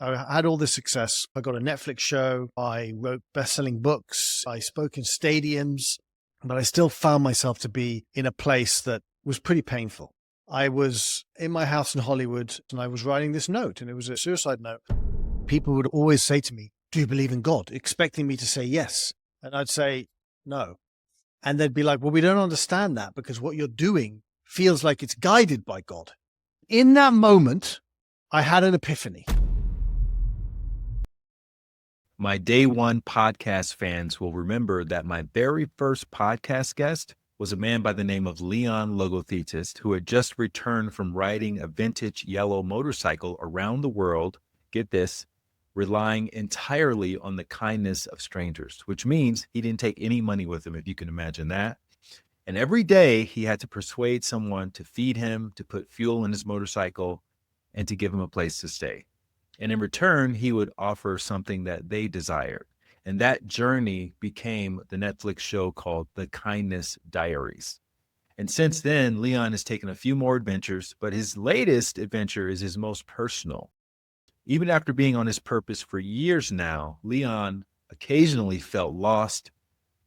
I had all this success. I got a Netflix show. I wrote best-selling books. I spoke in stadiums, but I still found myself to be in a place that was pretty painful. I was in my house in Hollywood and I was writing this note, and it was a suicide note. People would always say to me, "Do you believe in God?" expecting me to say yes. And I'd say, "No." And they'd be like, "Well, we don't understand that because what you're doing feels like it's guided by God." In that moment, I had an epiphany. My day one podcast fans will remember that my very first podcast guest was a man by the name of Leon Logothetis, who had just returned from riding a vintage yellow motorcycle around the world, get this, relying entirely on the kindness of strangers, which means he didn't take any money with him, if you can imagine that. And every day he had to persuade someone to feed him, to put fuel in his motorcycle, and to give him a place to stay. And in return, he would offer something that they desired. And that journey became the Netflix show called The Kindness Diaries. And since then, Leon has taken a few more adventures, but his latest adventure is his most personal. Even after being on his purpose for years now, Leon occasionally felt lost,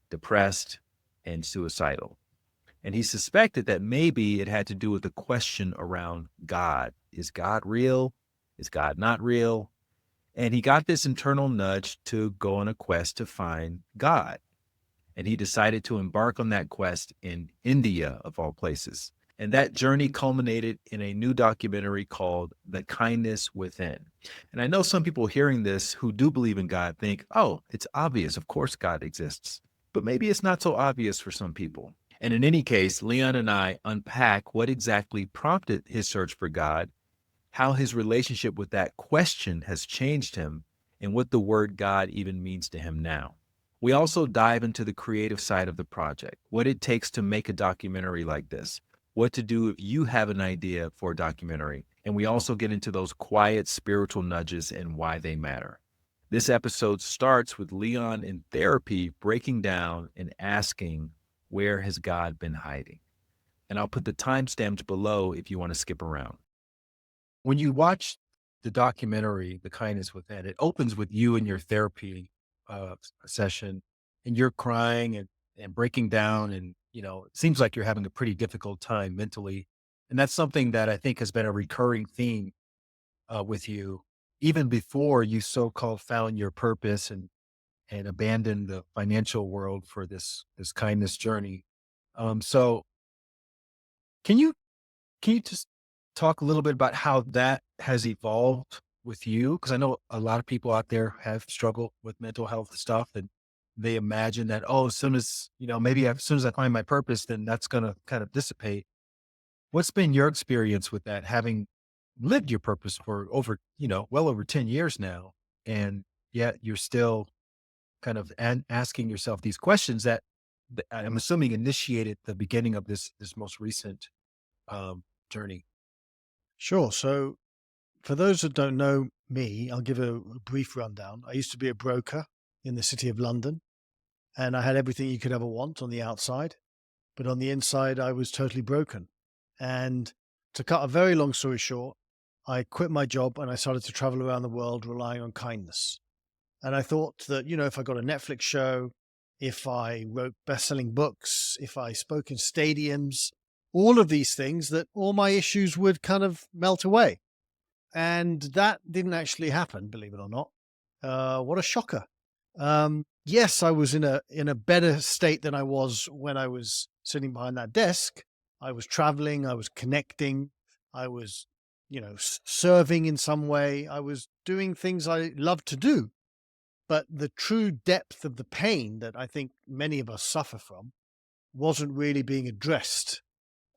depressed, and suicidal. And he suspected that maybe it had to do with the question around God. Is God real? Is God not real? And he got this internal nudge to go on a quest to find God. And he decided to embark on that quest in India, of all places. And that journey culminated in a new documentary called The Kindness Within. And I know some people hearing this who do believe in God think, oh, it's obvious. Of course, God exists. But maybe it's not so obvious for some people. And in any case, Leon and I unpack what exactly prompted his search for God, how his relationship with that question has changed him, and what the word God even means to him now. We also dive into the creative side of the project, what it takes to make a documentary like this, what to do if you have an idea for a documentary, and we also get into those quiet spiritual nudges and why they matter. This episode starts with Leon in therapy breaking down and asking, where has God been hiding? And I'll put the timestamps below if you want to skip around. When you watch the documentary, The Kindness Within, it opens with you in your therapy session, and you're crying and breaking down. And, it seems like you're having a pretty difficult time mentally. And that's something that I think has been a recurring theme with you, even before you so-called found your purpose and abandoned the financial world for this kindness journey. So can you Can you just talk a little bit about how that has evolved with you? Because I know a lot of people out there have struggled with mental health stuff, and they imagine that, oh, as soon as, maybe as soon as I find my purpose, then that's going to kind of dissipate. What's been your experience with that, having lived your purpose for over, well over 10 years now, and yet you're still kind of asking yourself these questions that I'm assuming initiated the beginning of this most recent journey? Sure. So, for those that don't know me, I'll give a brief rundown. I used to be a broker in the city of London, and I had everything you could ever want on the outside, but on the inside, I was totally broken. And to cut a very long story short, I quit my job and I started to travel around the world relying on kindness. And I thought that, if I got a Netflix show, if I wrote best-selling books, if I spoke in stadiums, all of these things, that all my issues would kind of melt away. And that didn't actually happen, believe it or not. What a shocker. Yes, I was in a better state than I was when I was sitting behind that desk. I was traveling, I was connecting, I was, serving in some way. I was doing things I love to do. But the true depth of the pain that I think many of us suffer from wasn't really being addressed.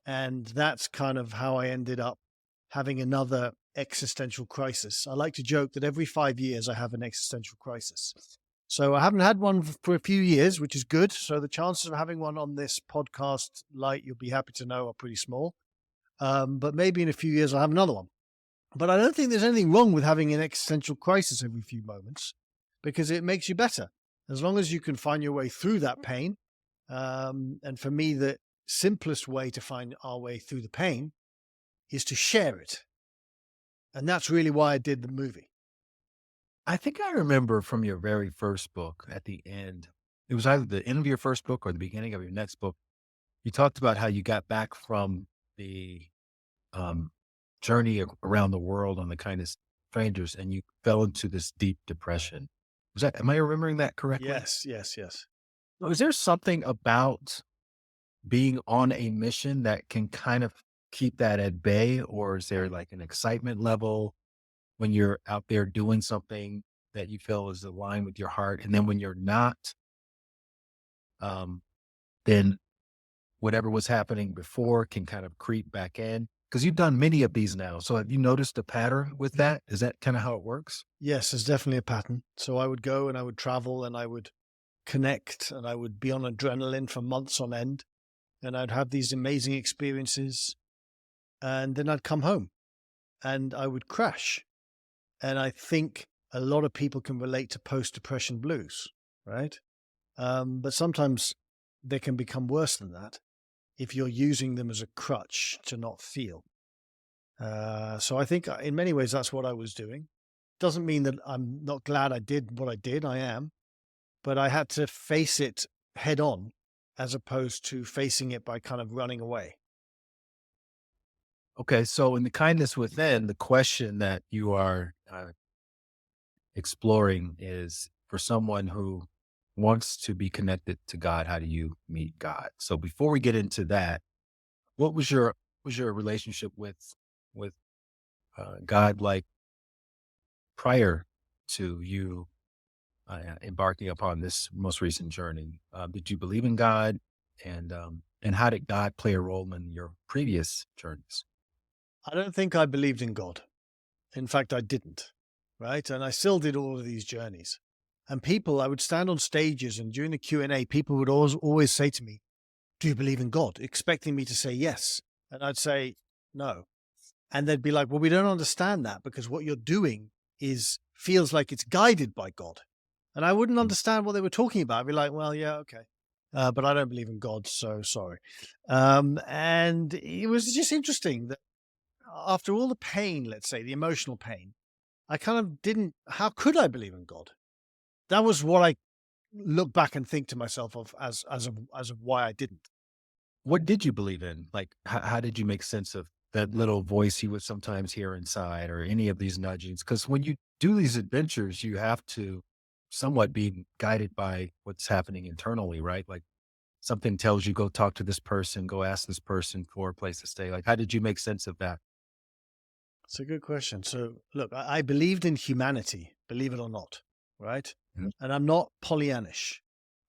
And that's kind of how I ended up having another existential crisis. I like to joke that every 5 years I have an existential crisis. So I haven't had one for a few years, which is good. So the chances of having one on this podcast, Light, you'll be happy to know, are pretty small. But maybe in a few years I'll have another one. But I don't think there's anything wrong with having an existential crisis every few moments, because it makes you better. As long as you can find your way through that pain. And for me, the simplest way to find our way through the pain is to share it. And that's really why I did the movie. I think I remember from your very first book at the end, it was either the end of your first book or the beginning of your next book. You talked about how you got back from the um, journey around the world on the kindness strangers and you fell into this deep depression. Am I remembering that correctly? Yes, yes, yes. So is there something about being on a mission that can kind of keep that at bay? Or is there like an excitement level when you're out there doing something that you feel is aligned with your heart? And then when you're not, um, then whatever was happening before can kind of creep back in? Because you've done many of these now. So have you noticed a pattern with that? Is that kind of how it works? Yes, there's definitely a pattern. So I would go and I would travel and I would connect and I would be on adrenaline for months on end and I'd have these amazing experiences and then I'd come home and I would crash. And I think a lot of people can relate to post-depression blues, right? But sometimes they can become worse than that if you're using them as a crutch to not feel. So I think in many ways that's what I was doing. Doesn't mean that I'm not glad I did what I did. I am, but I had to face it head on as opposed to facing it by kind of running away. Okay. So in the kindness within, the question that you are exploring is for someone who wants to be connected to God, how do you meet God? So before we get into that, what was your relationship with God like prior to you embarking upon this most recent journey? Did you believe in God, and how did God play a role in your previous journeys? I don't think I believed in God. In fact, I didn't, right? And I still did all of these journeys. And people, I would stand on stages and during the Q&A, people would always say to me, "Do you believe in God?" expecting me to say yes. And I'd say, "No." And they'd be like, "Well, we don't understand that because what you're doing is feels like it's guided by God." And I wouldn't Mm. understand what they were talking about. I'd be like, "Well, yeah, okay. But I don't believe in God, so sorry." And it was just interesting that after all the pain, let's say, the emotional pain, I kind of didn't, how could I believe in God? That was what I look back and think to myself of as of why I didn't. What did you believe in? Like, how did you make sense of that little voice you would sometimes hear inside, or any of these nudgings? Because when you do these adventures, you have to somewhat be guided by what's happening internally, right? Like something tells you, go talk to this person, go ask this person for a place to stay. Like, how did you make sense of that? It's a good question. So, look, I believed in humanity, believe it or not, right? Mhm. And I'm not Pollyannish.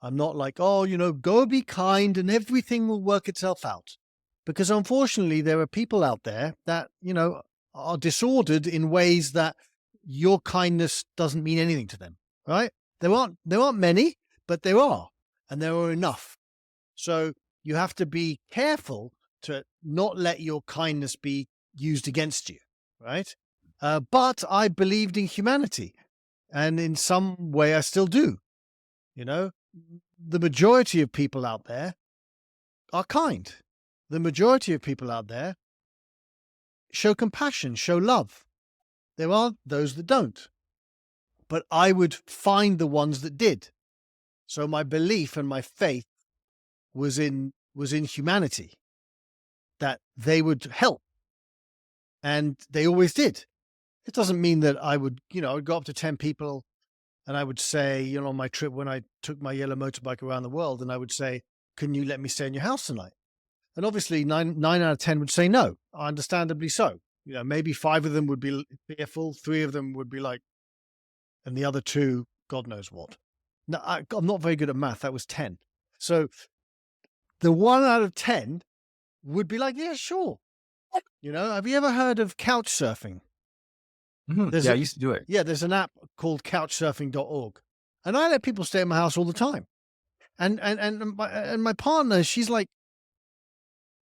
I'm not like, oh, go be kind and everything will work itself out. Because unfortunately, there are people out there that, are disordered in ways that your kindness doesn't mean anything to them, right? There aren't many, but there are, and there are enough. So you have to be careful to not let your kindness be used against you, right? But I believed in humanity, and in some way, I still do. You know, the majority of people out there are kind. The majority of people out there show compassion, show love. There are those that don't, but I would find the ones that did. So my belief and my faith was in humanity, that they would help, and they always did. It doesn't mean that I would go up to 10 people and I would say, on my trip when I took my yellow motorbike around the world, and I would say, "Can you let me stay in your house tonight?" And obviously, nine out of 10 would say no, understandably so. Maybe five of them would be fearful, three of them would be like, and the other two, God knows what. No, I'm not very good at math. That was 10. So the one out of 10 would be like, yeah, sure. Have you ever heard of couch surfing? Mhm. There's Yeah, I a used to do it. Yeah, there's an app called couchsurfing.org. And I let people stay in my house all the time. And my partner, she's like,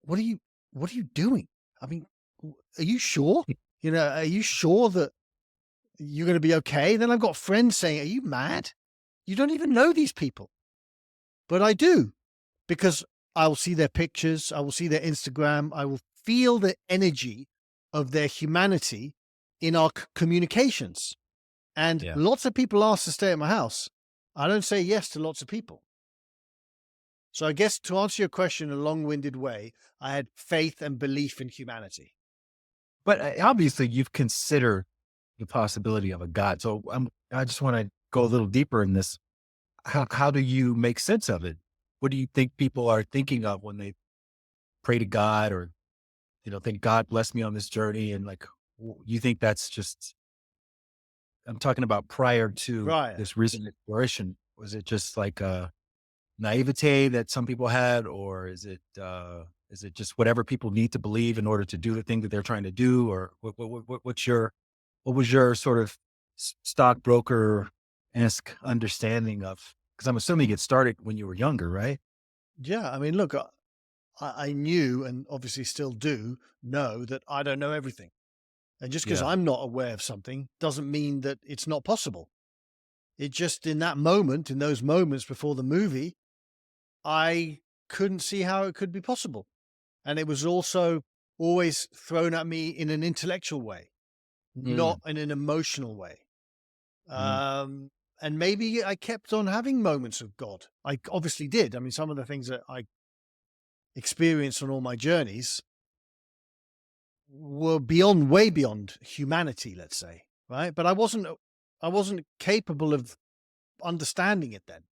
"What are you doing? I mean, are you sure? Are you sure that you're going to be okay?" Then I've got friends saying, "Are you mad? You don't even know these people." But I do, because I will see their pictures, I will see their Instagram, I will feel the energy of their humanity in our communications. And Yeah. lots of people ask to stay at my house. I don't say yes to lots of people. So I guess to answer your question in a long-winded way, I had faith and belief in humanity. But obviously, you've considered the possibility of a God. So I just want to go a little deeper in this. How do you make sense of it? What do you think people are thinking of when they pray to God, or think God bless me on this journey? And like, you think that's just? I'm talking about prior to Prior. this recent exploration. Was it just like a naivete that some people had, or is it just whatever people need to believe in order to do the thing that they're trying to do, or what was your sort of stockbroker esque understanding of? Because I'm assuming it started when you were younger, right? Yeah, I mean, look, I knew and obviously still do know that I don't know everything. And just because Yeah. I'm not aware of something doesn't mean that it's not possible. It just in that moment, in those moments before the movie, I couldn't see how it could be possible. And it was also always thrown at me in an intellectual way, not Mm, in an emotional way. mm, Um, and maybe I kept on having moments of God. I obviously did. I mean, some of the things that I experienced on all my journeys were beyond, way beyond humanity, let's say, right? But I wasn't capable of understanding it then.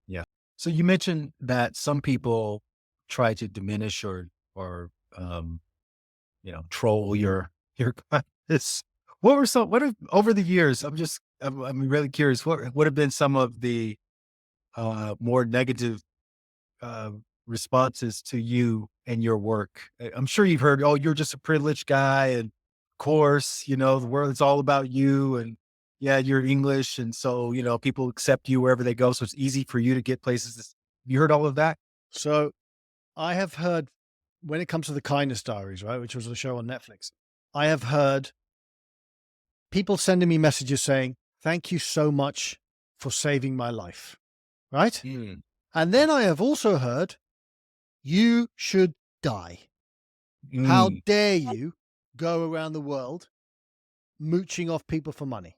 yeah. So you mentioned that some people try to diminish or troll your kindness. What have over the years? I'm really curious. What would have been some of the more negative uh, responses to you and your work? I'm sure you've heard, "Oh, you're just a privileged guy," and of course, the world is all about you, and yeah, you're English, and so people accept you wherever they go, so it's easy for you to get places. You heard all of that? So I have heard when it comes to the Kindness Diaries, right, which was a show on Netflix, I have heard people sending me messages saying, "Thank you so much for saving my life." Right? Mm, And then I have also heard, "You should die. How mm, dare you go around the world mooching off people for money?"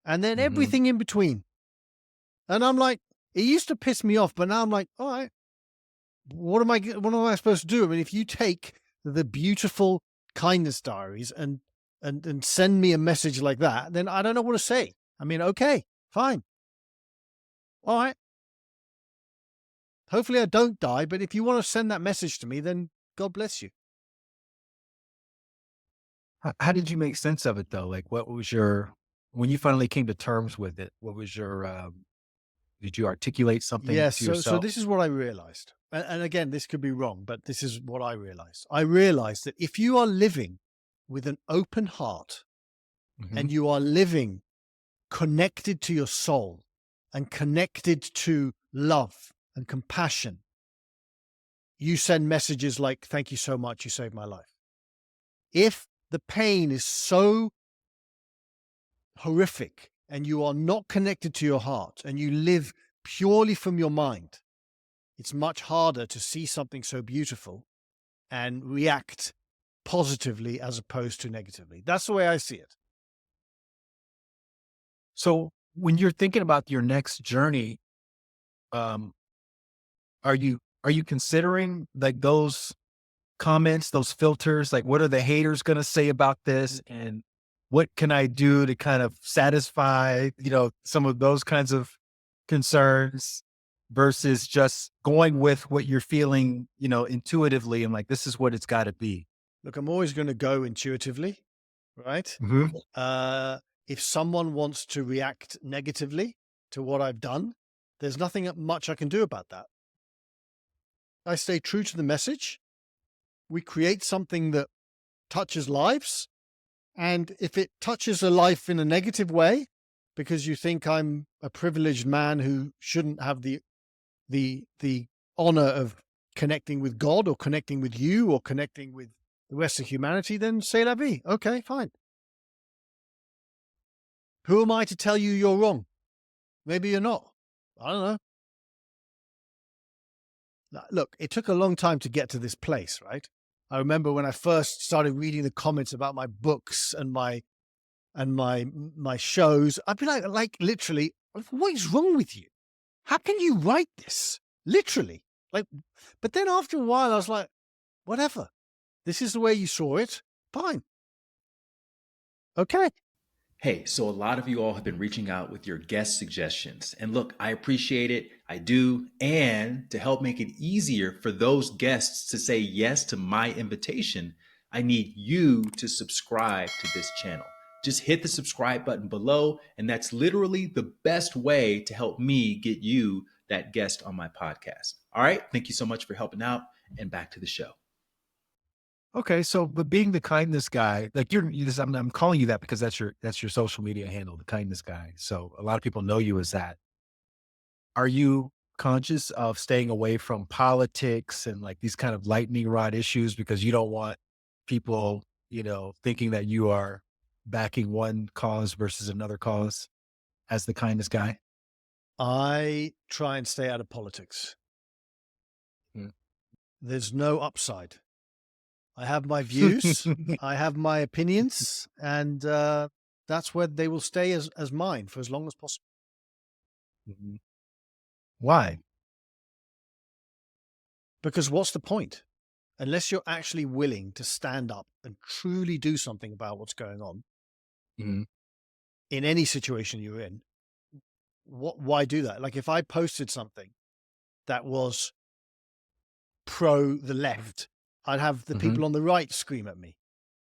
And then mhm. everything in between. And I'm like, it used to piss me off, but now I'm like, all right, what am I supposed to do? I mean, if you take the beautiful Kindness Diaries and send me a message like that, then I don't know what to say. I mean, okay, fine. All right. Hopefully I don't die, but if you want to send that message to me, then God bless you. How did you make sense of it though? Like, what was your when you finally came to terms with it? What was your did you articulate something Yes, to so yourself? this is what I realized. And again, this could be wrong, but this is what I realized. I realized that if you are living with an open heart Hmm. and you are living connected to your soul and connected to love and compassion, you send messages like, "Thank you so much, you saved my life." If the pain is so horrific and you are not connected to your heart and you live purely from your mind, it's much harder to see something so beautiful and react positively as opposed to negatively. That's the way I see it. So when you're thinking about your next journey, um, are you considering like those comments, those filters? Like, what are the haters going to say about this, and what can I do to kind of satisfy some of those kinds of concerns versus just going with what you're feeling, intuitively, and like this is what it's got to be. Look, I'm always going to go intuitively, right? Hmm. Uh, if someone wants to react negatively to what I've done, there's nothing much I can do about that. I stay true to the message. We create something that touches lives. And if it touches a life in a negative way, because you think I'm a privileged man who shouldn't have the honor of connecting with God or connecting with you or connecting with the rest of humanity, then say la vie. Okay, fine. Who am I to tell you you're wrong? Maybe you're not. I don't know. Look, it took a long time to get to this place, right? I remember when I first started reading the comments about my books and my and my shows. I'd be like literally, what is wrong with you? How can you write this? Literally. Like, but then after a while, I was like, whatever. This is the way you saw it. Fine. Okay. Hey, so a lot of you all have been reaching out with your guest suggestions. And look, I appreciate it. I do. And to help make it easier for those guests to say yes to my invitation, I need you to subscribe to this channel. Just hit the subscribe button below, and that's literally the best way to help me get you that guest on my podcast. All right. Thank you so much for helping out, and back to the show. Okay, so but being the kindness guy, like I'm calling you that because that's your social media handle, the kindness guy. So a lot of people know you as that. Are you conscious of staying away from politics and like these kind of lightning rod issues because you don't want people, thinking that you are backing one cause versus another cause as the kindness guy? I try and stay out of politics. Mm. There's no upside. I have my views, I have my opinions, and that's where they will stay as mine for as long as possible. Mhm. Why? Because what's the point? Unless you're actually willing to stand up and truly do something about what's going on Mhm. in any situation you're in, why do that? Like if I posted something that was pro the left, I'd have the Mhm. people on the right scream at me.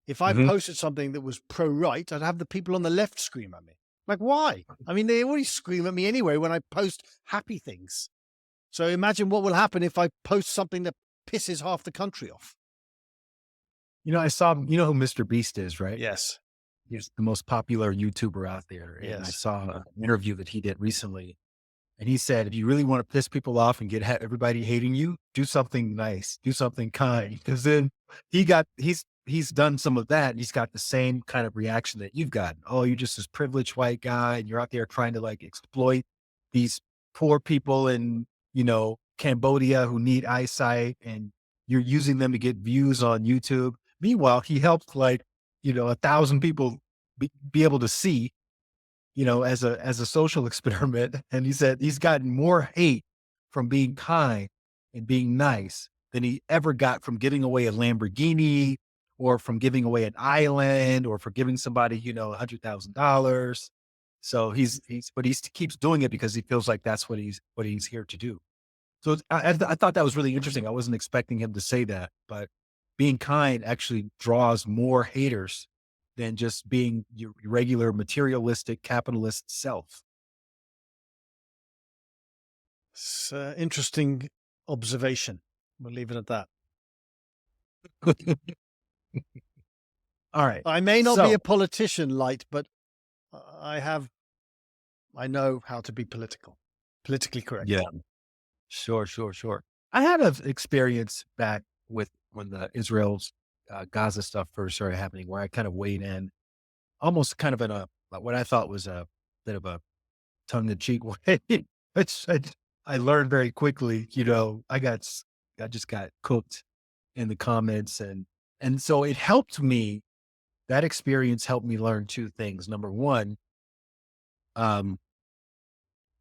If I Mhm. posted something that was pro right, I'd have the people on the left scream at me. Like, why? I mean, they always scream at me anyway when I post happy things. So imagine what will happen if I post something that pisses half the country off. I saw, who Mr. Beast is, right? Yes. He's the most popular YouTuber out there. And I Yes. saw an interview that he did recently. And he said, if you really want to piss people off and get everybody hating you, do something nice, do something kind. Because then he's done some of that. And he's got the same kind of reaction that you've got. Oh, you're just this privileged white guy and you're out there trying to like exploit these poor people in, Cambodia who need eyesight and you're using them to get views on YouTube. Meanwhile, he helped like, 1,000 people be able to see, as a social experiment. And he said he's gotten more hate from being kind and being nice than he ever got from giving away a Lamborghini or from giving away an island or for giving somebody, $100,000. So but he keeps doing it because he feels like that's what he's here to do. So I thought that was really interesting. I wasn't expecting him to say that, but being kind actually draws more haters than just being your regular materialistic capitalist self. It's an interesting observation. We'll leave it at that. All right. I may not be So a politician, Light, but I know how to be politically correct. yeah, sure, sure, sure. I had an experience back with when the Israel's Gaza stuff first started happening, where I kind of weighed in, almost kind of in a what I thought was a bit of a tongue in cheek way. Which I learned very quickly. I just got cooked in the comments, and so it helped me. That experience helped me learn two things. Number one, um,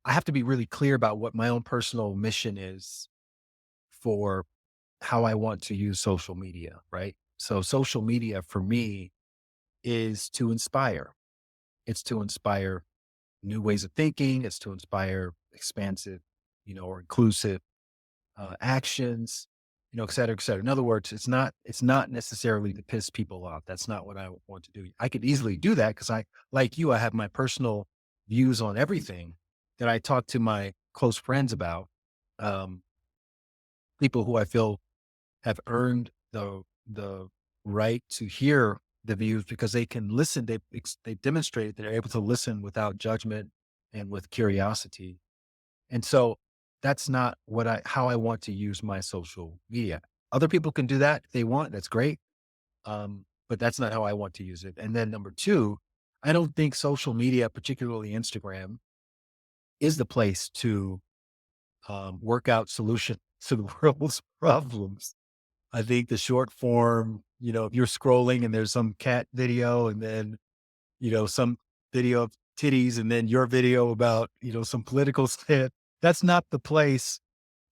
I have to be really clear about what my own personal mission is for how I want to use social media, right? So social media for me is to inspire. It's to inspire new ways of thinking. It's to inspire expansive, or inclusive actions, et cetera, et cetera. In other words, it's not necessarily to piss people off. That's not what I want to do. I could easily do that because like you, I have my personal views on everything that I talk to my close friends about. Um, People who I feel have earned the right to hear the views because they can listen. They demonstrated they're able to listen without judgment and with curiosity. And so that's not how I want to use my social media. Other people can do that if they want. That's great. But that's not how I want to use it. And then number two, I don't think social media, particularly Instagram, is the place to work out solutions to the world's problems. I think the short form, if you're scrolling and there's some cat video and then, some video of titties and then your video about, some political shit. That's not the place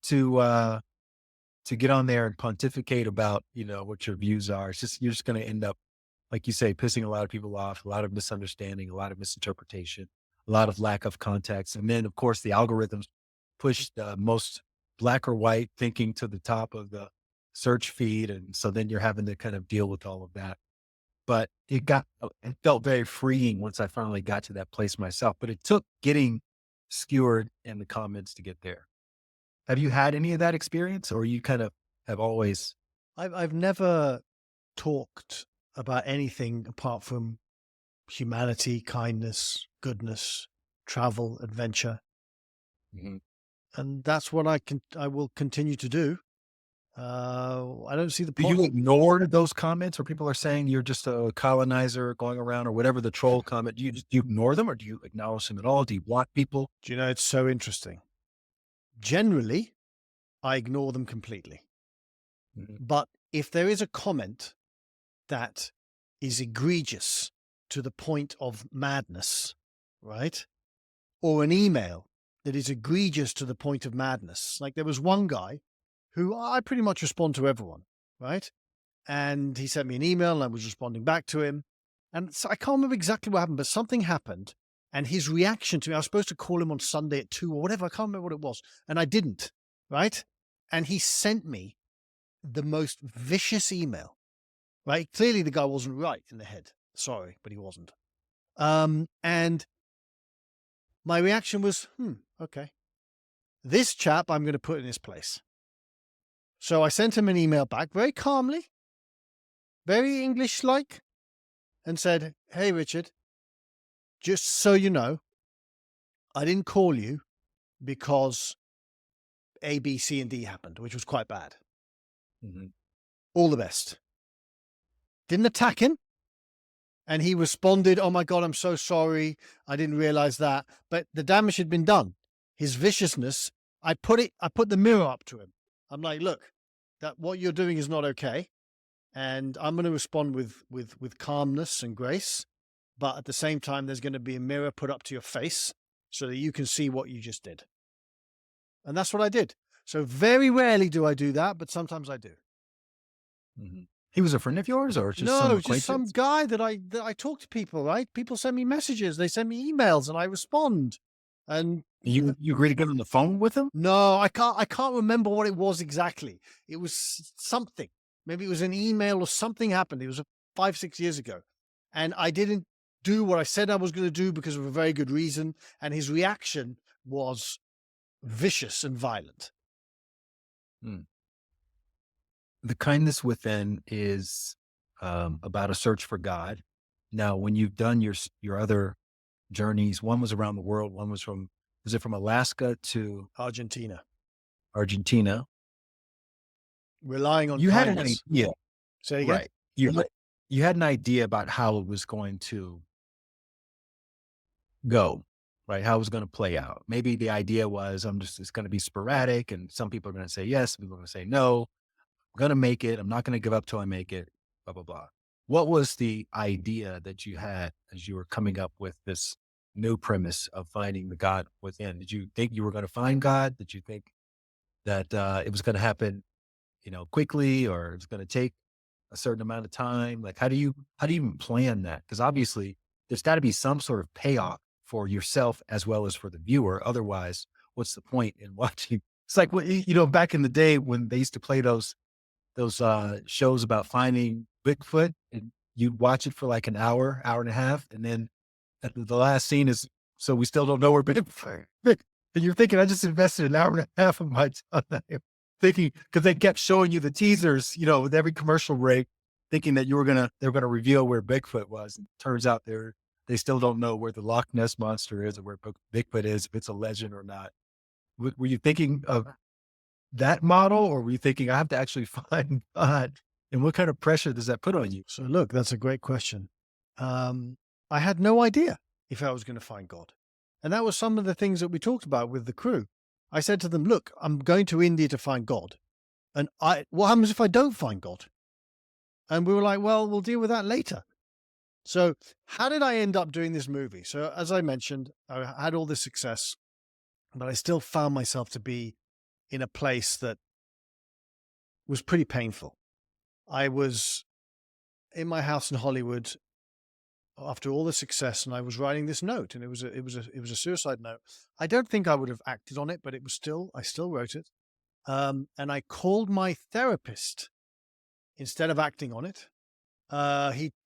to get on there and pontificate about, what your views are. It's just, you're just going to end up, like you say, pissing a lot of people off, a lot of misunderstanding, a lot of misinterpretation, a lot of lack of context. And then, of course, the algorithms push the most black or white thinking to the top of the search feed. And so then you're having to kind of deal with all of that. But it felt very freeing once I finally got to that place myself. But it took getting skewered in the comments to get there. Have you had any of that experience, or you kind of have always? I've never talked about anything apart from humanity, kindness, goodness, travel, adventure. Mhm. And that's what I will continue to do. I don't see the Do point. you ignore those comments where people are saying you're just a colonizer going around, or whatever the troll comment? Do you ignore them, or do you acknowledge them at all? Do you block people? Do you know, it's so interesting. Generally, I ignore them completely. Mhm. But if there is a comment that is egregious to the point of madness, right? Or an email that is egregious to the point of madness. Like there was one guy who I pretty much respond to everyone, right? And he sent me an email and I was responding back to him. And so I can't remember exactly what happened, but something happened. And his reaction to me, I was supposed to call him on Sunday at 2 or whatever. I can't remember what it was. And I didn't, right? And he sent me the most vicious email, right? Clearly the guy wasn't right in the head. Sorry, but he wasn't. And my reaction was, okay. This chap I'm going to put in his place. So I sent him an email back very calmly, very English-like, and said, hey, Richard, just so you know, I didn't call you because A, B, C, and D happened, which was quite bad. Mhm. All the best. Didn't attack him. And he responded, oh my God, I'm so sorry. I didn't realize that. But the damage had been done. His viciousness, I put the mirror up to him. I'm like, look, that what you're doing is not okay. And I'm going to respond with calmness and grace. But at the same time, there's going to be a mirror put up to your face so that you can see what you just did. And that's what I did. So very rarely do I do that, but sometimes I do. Mhm. He was a friend of yours, or just some No, just some acquaintance? guy that I talk to people, right? People send me messages, they send me emails, and I respond. And You agreed to get on the phone with him? no, I can't remember what it was exactly. It was something. Maybe it was an email or something happened. It was 5, 6 years ago. And I didn't do what I said I was going to do because of a very good reason. And his reaction was vicious and violent. Hmm. The kindness within is about a search for God. Now, when you've done your other journeys, one was around the world, one was it from Alaska to Argentina. Argentina? Relying on You had an kindness. idea, Say it again? right? You had an idea about how it was going to go, right? How it was going to play out. Maybe the idea was, it's going to be sporadic, and some people are going to say yes, some people are going to say no. I'm going to make it. I'm not going to give up till I make it, blah, blah, blah. What was the idea that you had as you were coming up with this new premise of finding the God within? Did you think you were going to find God? Did you think that it was going to happen, quickly, or it's going to take a certain amount of time? Like, how do you even plan that? Because obviously there's got to be some sort of payoff for yourself as well as for the viewer. Otherwise, what's the point in watching? It's like, back in the day when they used to play those shows about finding Bigfoot, and you'd watch it for like an hour, hour and a half. And then at the last scene is, so we still don't know where Bigfoot. And you're thinking, I just invested an hour and a half of my time thinking, because they kept showing you the teasers, with every commercial break, thinking that they're going to reveal where Bigfoot was. And it turns out they still don't know where the Loch Ness monster is, or where Bigfoot is, if it's a legend or not. Were you thinking of that model, or were you thinking I have to actually find God? And what kind of pressure does that put on you? So look, that's a great question. I had no idea if I was going to find God. And that was some of the things that we talked about with the crew. I said to them, look, I'm going to India to find God. And what happens if I don't find God? And we were like, well, we'll deal with that later. So, how did I end up doing this movie? So, as I mentioned, I had all this success, but I still found myself to be in a place that was pretty painful. I was in my house in Hollywood after all the success, and I was writing this note, and it was a suicide note. I don't think I would have acted on it, but I still wrote it. And I called my therapist instead of acting on it.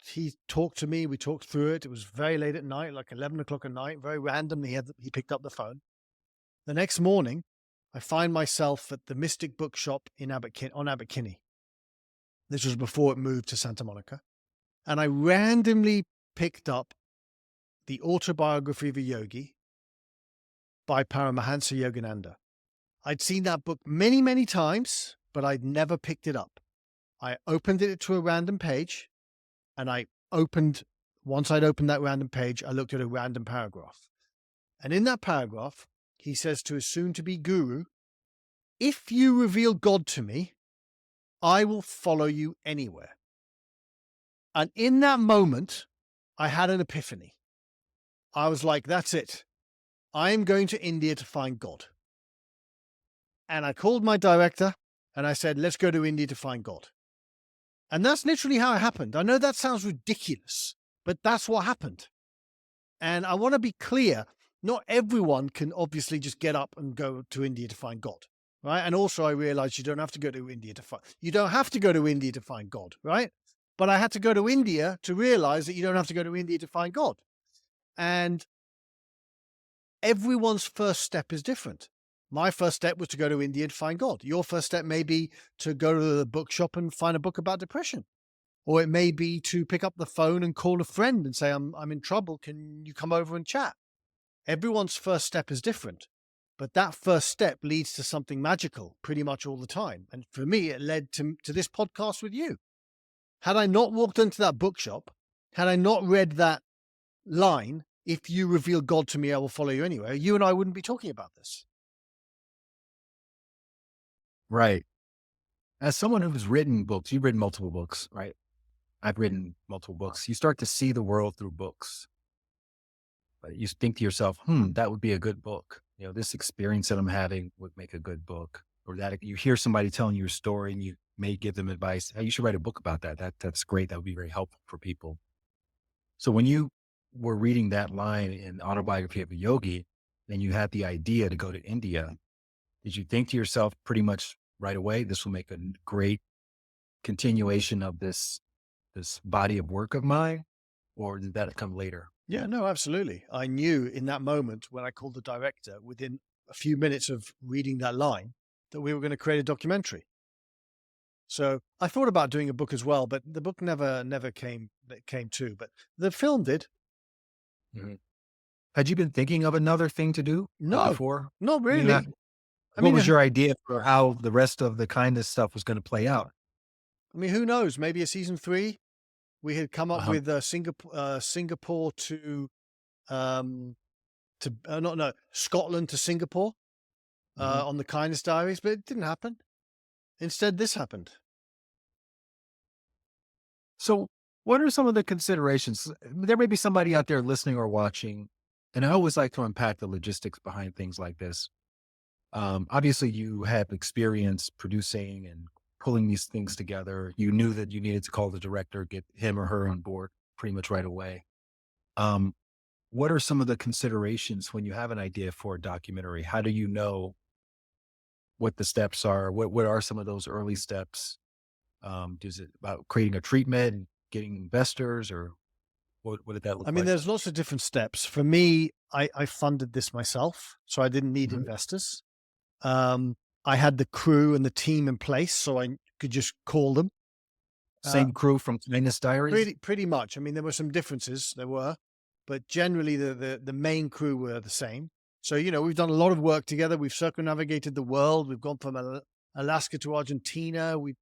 He talked to me. We talked through it. It was very late at night, like 11 o'clock at night. Very randomly, he picked up the phone. The next morning, I find myself at the Mystic Bookshop on Abbot Kinney. This was before it moved to Santa Monica, and I randomly picked up the autobiography of a yogi by Paramahansa Yogananda. I'd seen that book many, many times, but I'd never picked it up. I opened it to a random page, and once I'd opened that random page, I looked at a random paragraph. And in that paragraph, he says to his soon to be guru, "If you reveal God to me, I will follow you anywhere." And in that moment, I had an epiphany. I was like, that's it. I'm going to India to find God. And I called my director and I said, let's go to India to find God. And that's literally how it happened. I know that sounds ridiculous, but that's what happened. And I want to be clear, not everyone can obviously just get up and go to India to find God, right? And also I realized you don't have to go to India to find God, right? But I had to go to India to realize that you don't have to go to India to find God. And everyone's first step is different. My first step was to go to India to find God. Your first step may be to go to the bookshop and find a book about depression. Or it may be to pick up the phone and call a friend and say, I'm in trouble. Can you come over and chat? Everyone's first step is different. But that first step leads to something magical pretty much all the time. And for me, it led to this podcast with you. Had I not walked into that bookshop, had I not read that line, "If you reveal God to me, I will follow you anywhere," you and I wouldn't be talking about this. Right. As someone who's written books, you've written multiple books, right? I've written multiple books. You start to see the world through books. But you think to yourself, that would be a good book. This experience that I'm having would make a good book. Or that you hear somebody telling you a story and you may give them advice. Hey, you should write a book about that. That's great. That would be very helpful for people. So when you were reading that line in Autobiography of a Yogi, and you had the idea to go to India, did you think to yourself pretty much right away, this will make a great continuation of this body of work of mine? Or did that come later? Yeah, no, absolutely. I knew in that moment when I called the director, within a few minutes of reading that line, that we were going to create a documentary. So I thought about doing a book as well, but the book never came to. But the film did. Mhm. Had you been thinking of another thing to do No, before? not You know, really. I what mean, was your idea for how the rest of the kindness stuff was going to play out? who knows? Maybe a season 3. We had come up Uh-huh. with Singapore to Scotland to Singapore Mhm. on the Kindness Diaries, but it didn't happen. Instead, this happened. So, what are some of the considerations? There may be somebody out there listening or watching, and I always like to unpack the logistics behind things like this. Obviously, you have experience producing and pulling these things together. You knew that you needed to call the director, get him or her on board pretty much right away. Um, what are some of the considerations when you have an idea for a documentary? How do you know what the steps are? What are some of those early steps? Is it about creating a treatment and getting investors, or what did that I look mean, like? there's lots of different steps. For me, I funded this myself, so I didn't need Mhm. investors. Um, I had the crew and the team in place, so I could just call them. Uh, Same crew from Kindness Diaries? pretty much. I mean, there were some differences. There were, but generally the main crew were the same. So we've done a lot of work together. We've circumnavigated the world. We've gone from Alaska to Argentina. We've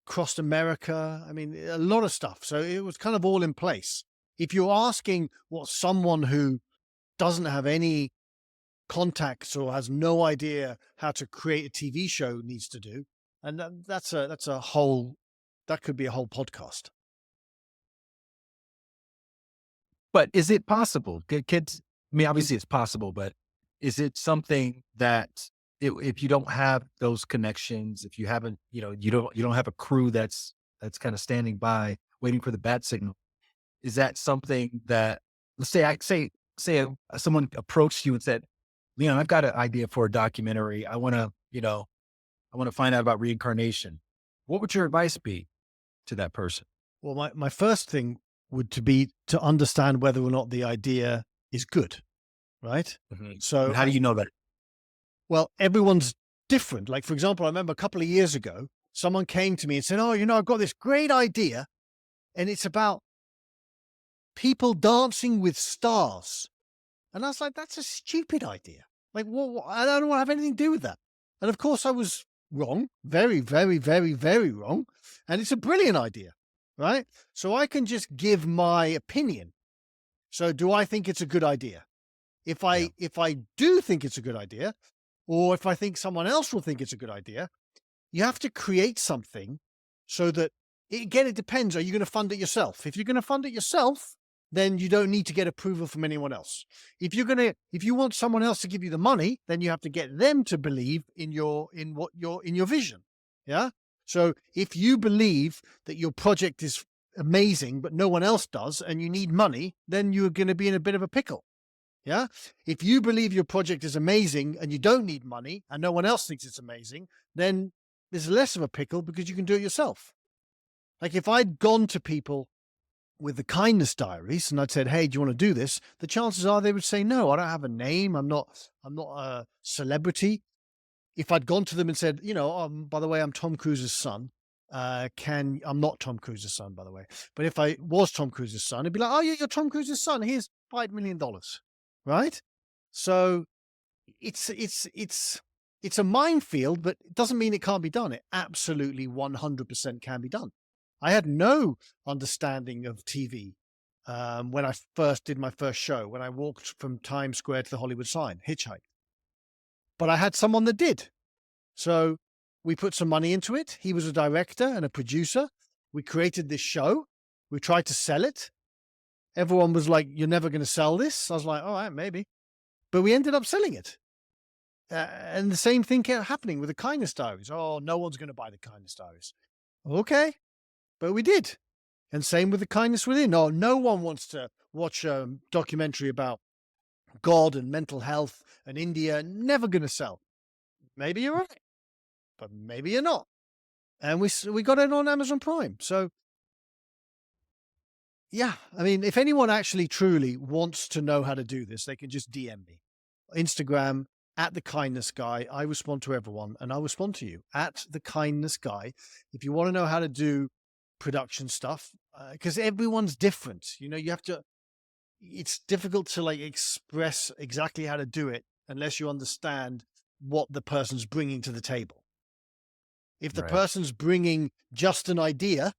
crossed America. I mean, a lot of stuff. So it was kind of all in place. If you're asking what someone who doesn't have any contacts or has no idea how to create a TV show needs to do, and that's a whole that could be a whole podcast. But is it possible? Kids, I mean, obviously it's possible, but is it something that if you don't have those connections, if you haven't, you don't have a crew that's kind of standing by waiting for the bat signal, is that something that, let's say, someone approached you and said, Leon, I've got an idea for a documentary. I want to find out about reincarnation. What would your advice be to that person? Well, my first thing would to be to understand whether or not the idea is good, right? And So, how do you know that? well, everyone's different. Like, for example, I remember a couple of years ago, someone came to me and said, "Oh, I've got this great idea, and it's about people dancing with stars." And I was like, "That's a stupid idea. Like, what? I don't want to have anything to do with that." And of course, I was wrong, very, very, very, very wrong. And it's a brilliant idea, right? So I can just give my opinion. So, do I think it's a good idea? If Yeah. I do think it's a good idea, or if I think someone else will think it's a good idea, you have to create something so that again, it depends. Are you going to fund it yourself? If you're going to fund it yourself, then you don't need to get approval from anyone else. If you want someone else to give you the money, then you have to get them to believe in your vision. Yeah. So if you believe that your project is amazing, but no one else does, and you need money, then you're going to be in a bit of a pickle. Yeah. If you believe your project is amazing and you don't need money and no one else thinks it's amazing, then there's less of a pickle because you can do it yourself. Like if I'd gone to people with the Kindness Diaries and I'd said, "Hey, do you want to do this?" The chances are they would say, "No, I don't have a name. I'm not a celebrity." If I'd gone to them and said, "By the way, I'm Tom Cruise's son. I'm not Tom Cruise's son, by the way. But if I was Tom Cruise's son, it'd be like, "Oh, yeah, you're Tom Cruise's son. Here's $5 million." Right? So it's a minefield, but it doesn't mean it can't be done. It absolutely 100% can be done. I had no understanding of TV when I first did my first show, when I walked from Times Square to the Hollywood sign, hitchhiked. But I had someone that did. So we put some money into it. He was a director and a producer. We created this show. We tried to sell it. Everyone was like, "You're never going to sell this." I was like, "All right, maybe." But we ended up selling it. And the same thing kept happening with the Kindness Diaries. "Oh, no one's going to buy the Kindness Diaries." Okay, but we did. And same with the Kindness Within. "Oh, no one wants to watch a documentary about God and mental health and India. Never going to sell." Maybe you're right, but maybe you're not. And we got it on Amazon Prime. So yeah, I mean, if anyone actually truly wants to know how to do this, they can just DM me. Instagram at the Kindness Guy. I respond to everyone, and I'll respond to you at the Kindness Guy. If you want to know how to do production stuff, because everyone's different. You have to. It's difficult to like express exactly how to do it unless you understand what the person's bringing to the table. If the Right. person's bringing just an idea,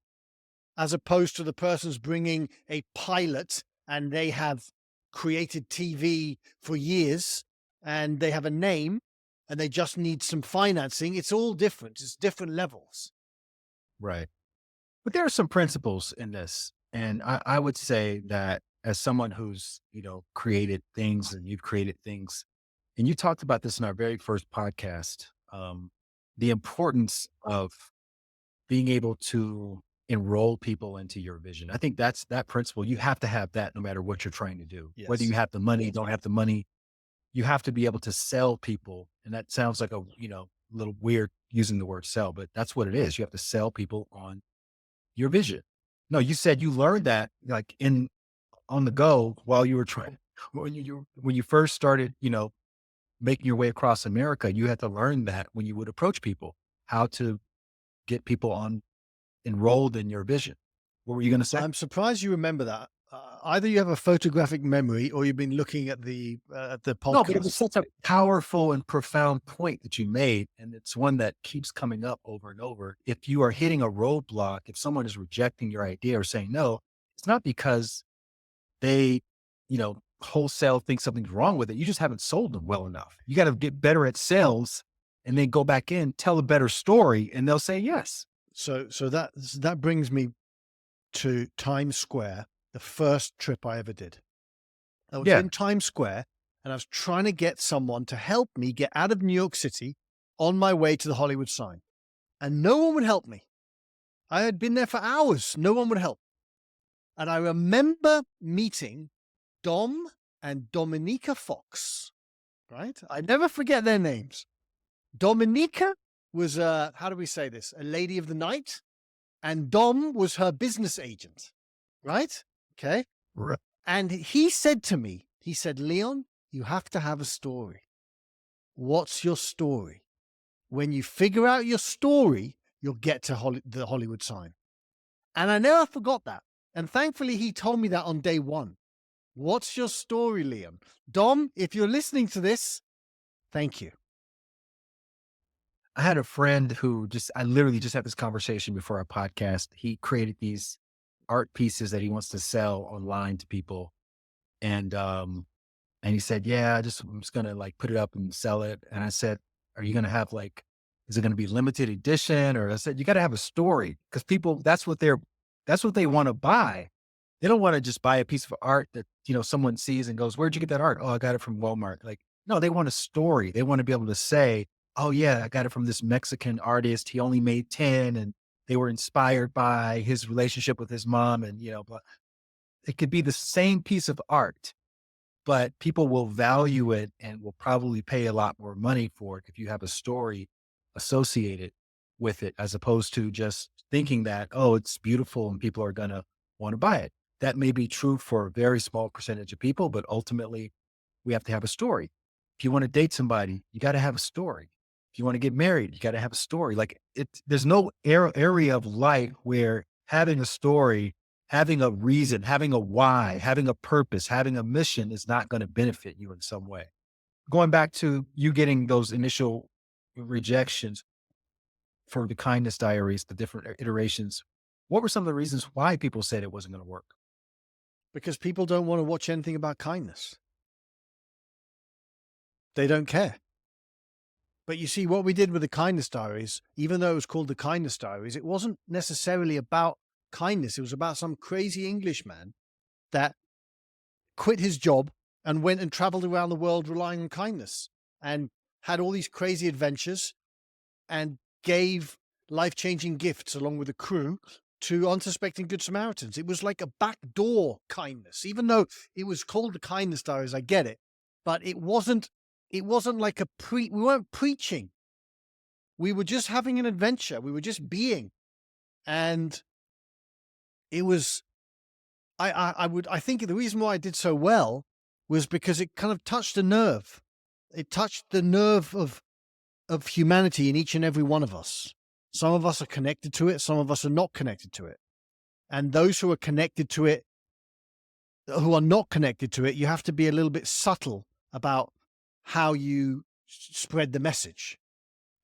as opposed to the person's bringing a pilot and they have created TV for years and they have a name and they just need some financing, it's all different. It's different levels. Right. But there are some principles in this. And I would say that as someone who's, created things and you've created things, and you talked about this in our very first podcast, the importance of being able to enroll people into your vision. I think that's that principle. You have to have that no matter what you're trying to do. Whether Yes. you have the money, don't have the money, you have to be able to sell people. And that sounds like a, little weird using the word sell, but that's what it is. You have to sell people on your vision. No, you said you learned that like on the go while you were trying, when you first started, making your way across America, you had to learn that when you would approach people, how to get people enrolled in your vision. What were you going to say? I'm surprised you remember that. Either you have a photographic memory or you've been looking at the No, but it was podcast. such a powerful and profound point that you made. And it's one that keeps coming up over and over. If you are hitting a roadblock, if someone is rejecting your idea or saying no, it's not because they, wholesale think something's wrong with it. You just haven't sold them well enough. You got to get better at sales and then go back in, tell a better story, and they'll say yes. So that brings me to Times Square, the first trip I ever did. I was Yeah. in Times Square and I was trying to get someone to help me get out of New York City on my way to the Hollywood sign. And no one would help me. I had been there for hours. No one would help. And I remember meeting Dom and Dominica Fox, right? I never forget their names. Dominica was how do we say this? A lady of the night. And Dom was her business agent, right? Okay. Right. And he said to me, he said, Leon, you have to have a story. What's your story? When you figure out your story, you'll get to the Hollywood sign. And I never forgot that. And thankfully, he told me that on day one. What's your story, Leon? Dom, if you're listening to this, thank you. I had a friend who I literally just had this conversation before our podcast. He created these art pieces that he wants to sell online to people. And he said, yeah, I'm just going to like put it up and sell it. And I said, are you going to have like, is it going to be limited edition? Or I said, you got to have a story because people, that's what they want to buy. They don't want to just buy a piece of art that, someone sees and goes, where'd you get that art? Oh, I got it from Walmart. Like, no, they want a story. They want to be able to say, oh yeah, I got it from this Mexican artist. He only made 10 and they were inspired by his relationship with his mom. And, but it could be the same piece of art, but people will value it and will probably pay a lot more money for it if you have a story associated with it, as opposed to just thinking that, oh, it's beautiful and people are going to want to buy it. That may be true for a very small percentage of people, but ultimately we have to have a story. If you want to date somebody, you got to have a story. If you want to get married, you got to have a story. Like there's no area of life where having a story, having a reason, having a why, having a purpose, having a mission is not going to benefit you in some way. Going back to you getting those initial rejections for the Kindness Diaries, the different iterations, what were some of the reasons why people said it wasn't going to work? Because people don't want to watch anything about kindness. They don't care. But you see, what we did with the Kindness Diaries, even though it was called the Kindness Diaries, it wasn't necessarily about kindness. It was about some crazy Englishman that quit his job and went and traveled around the world relying on kindness and had all these crazy adventures and gave life-changing gifts along with a crew to unsuspecting Good Samaritans. It was like a backdoor kindness, even though it was called the Kindness Diaries. I get it, but it wasn't like we weren't preaching. We were just having an adventure. We were just being. And it was, I think the reason why I did so well was because it kind of touched a nerve. It touched the nerve of humanity in each and every one of us. Some of us are connected to it. Some of us are not connected to it. And those who are connected to it, who are not connected to it, you have to be a little bit subtle about how you spread the message.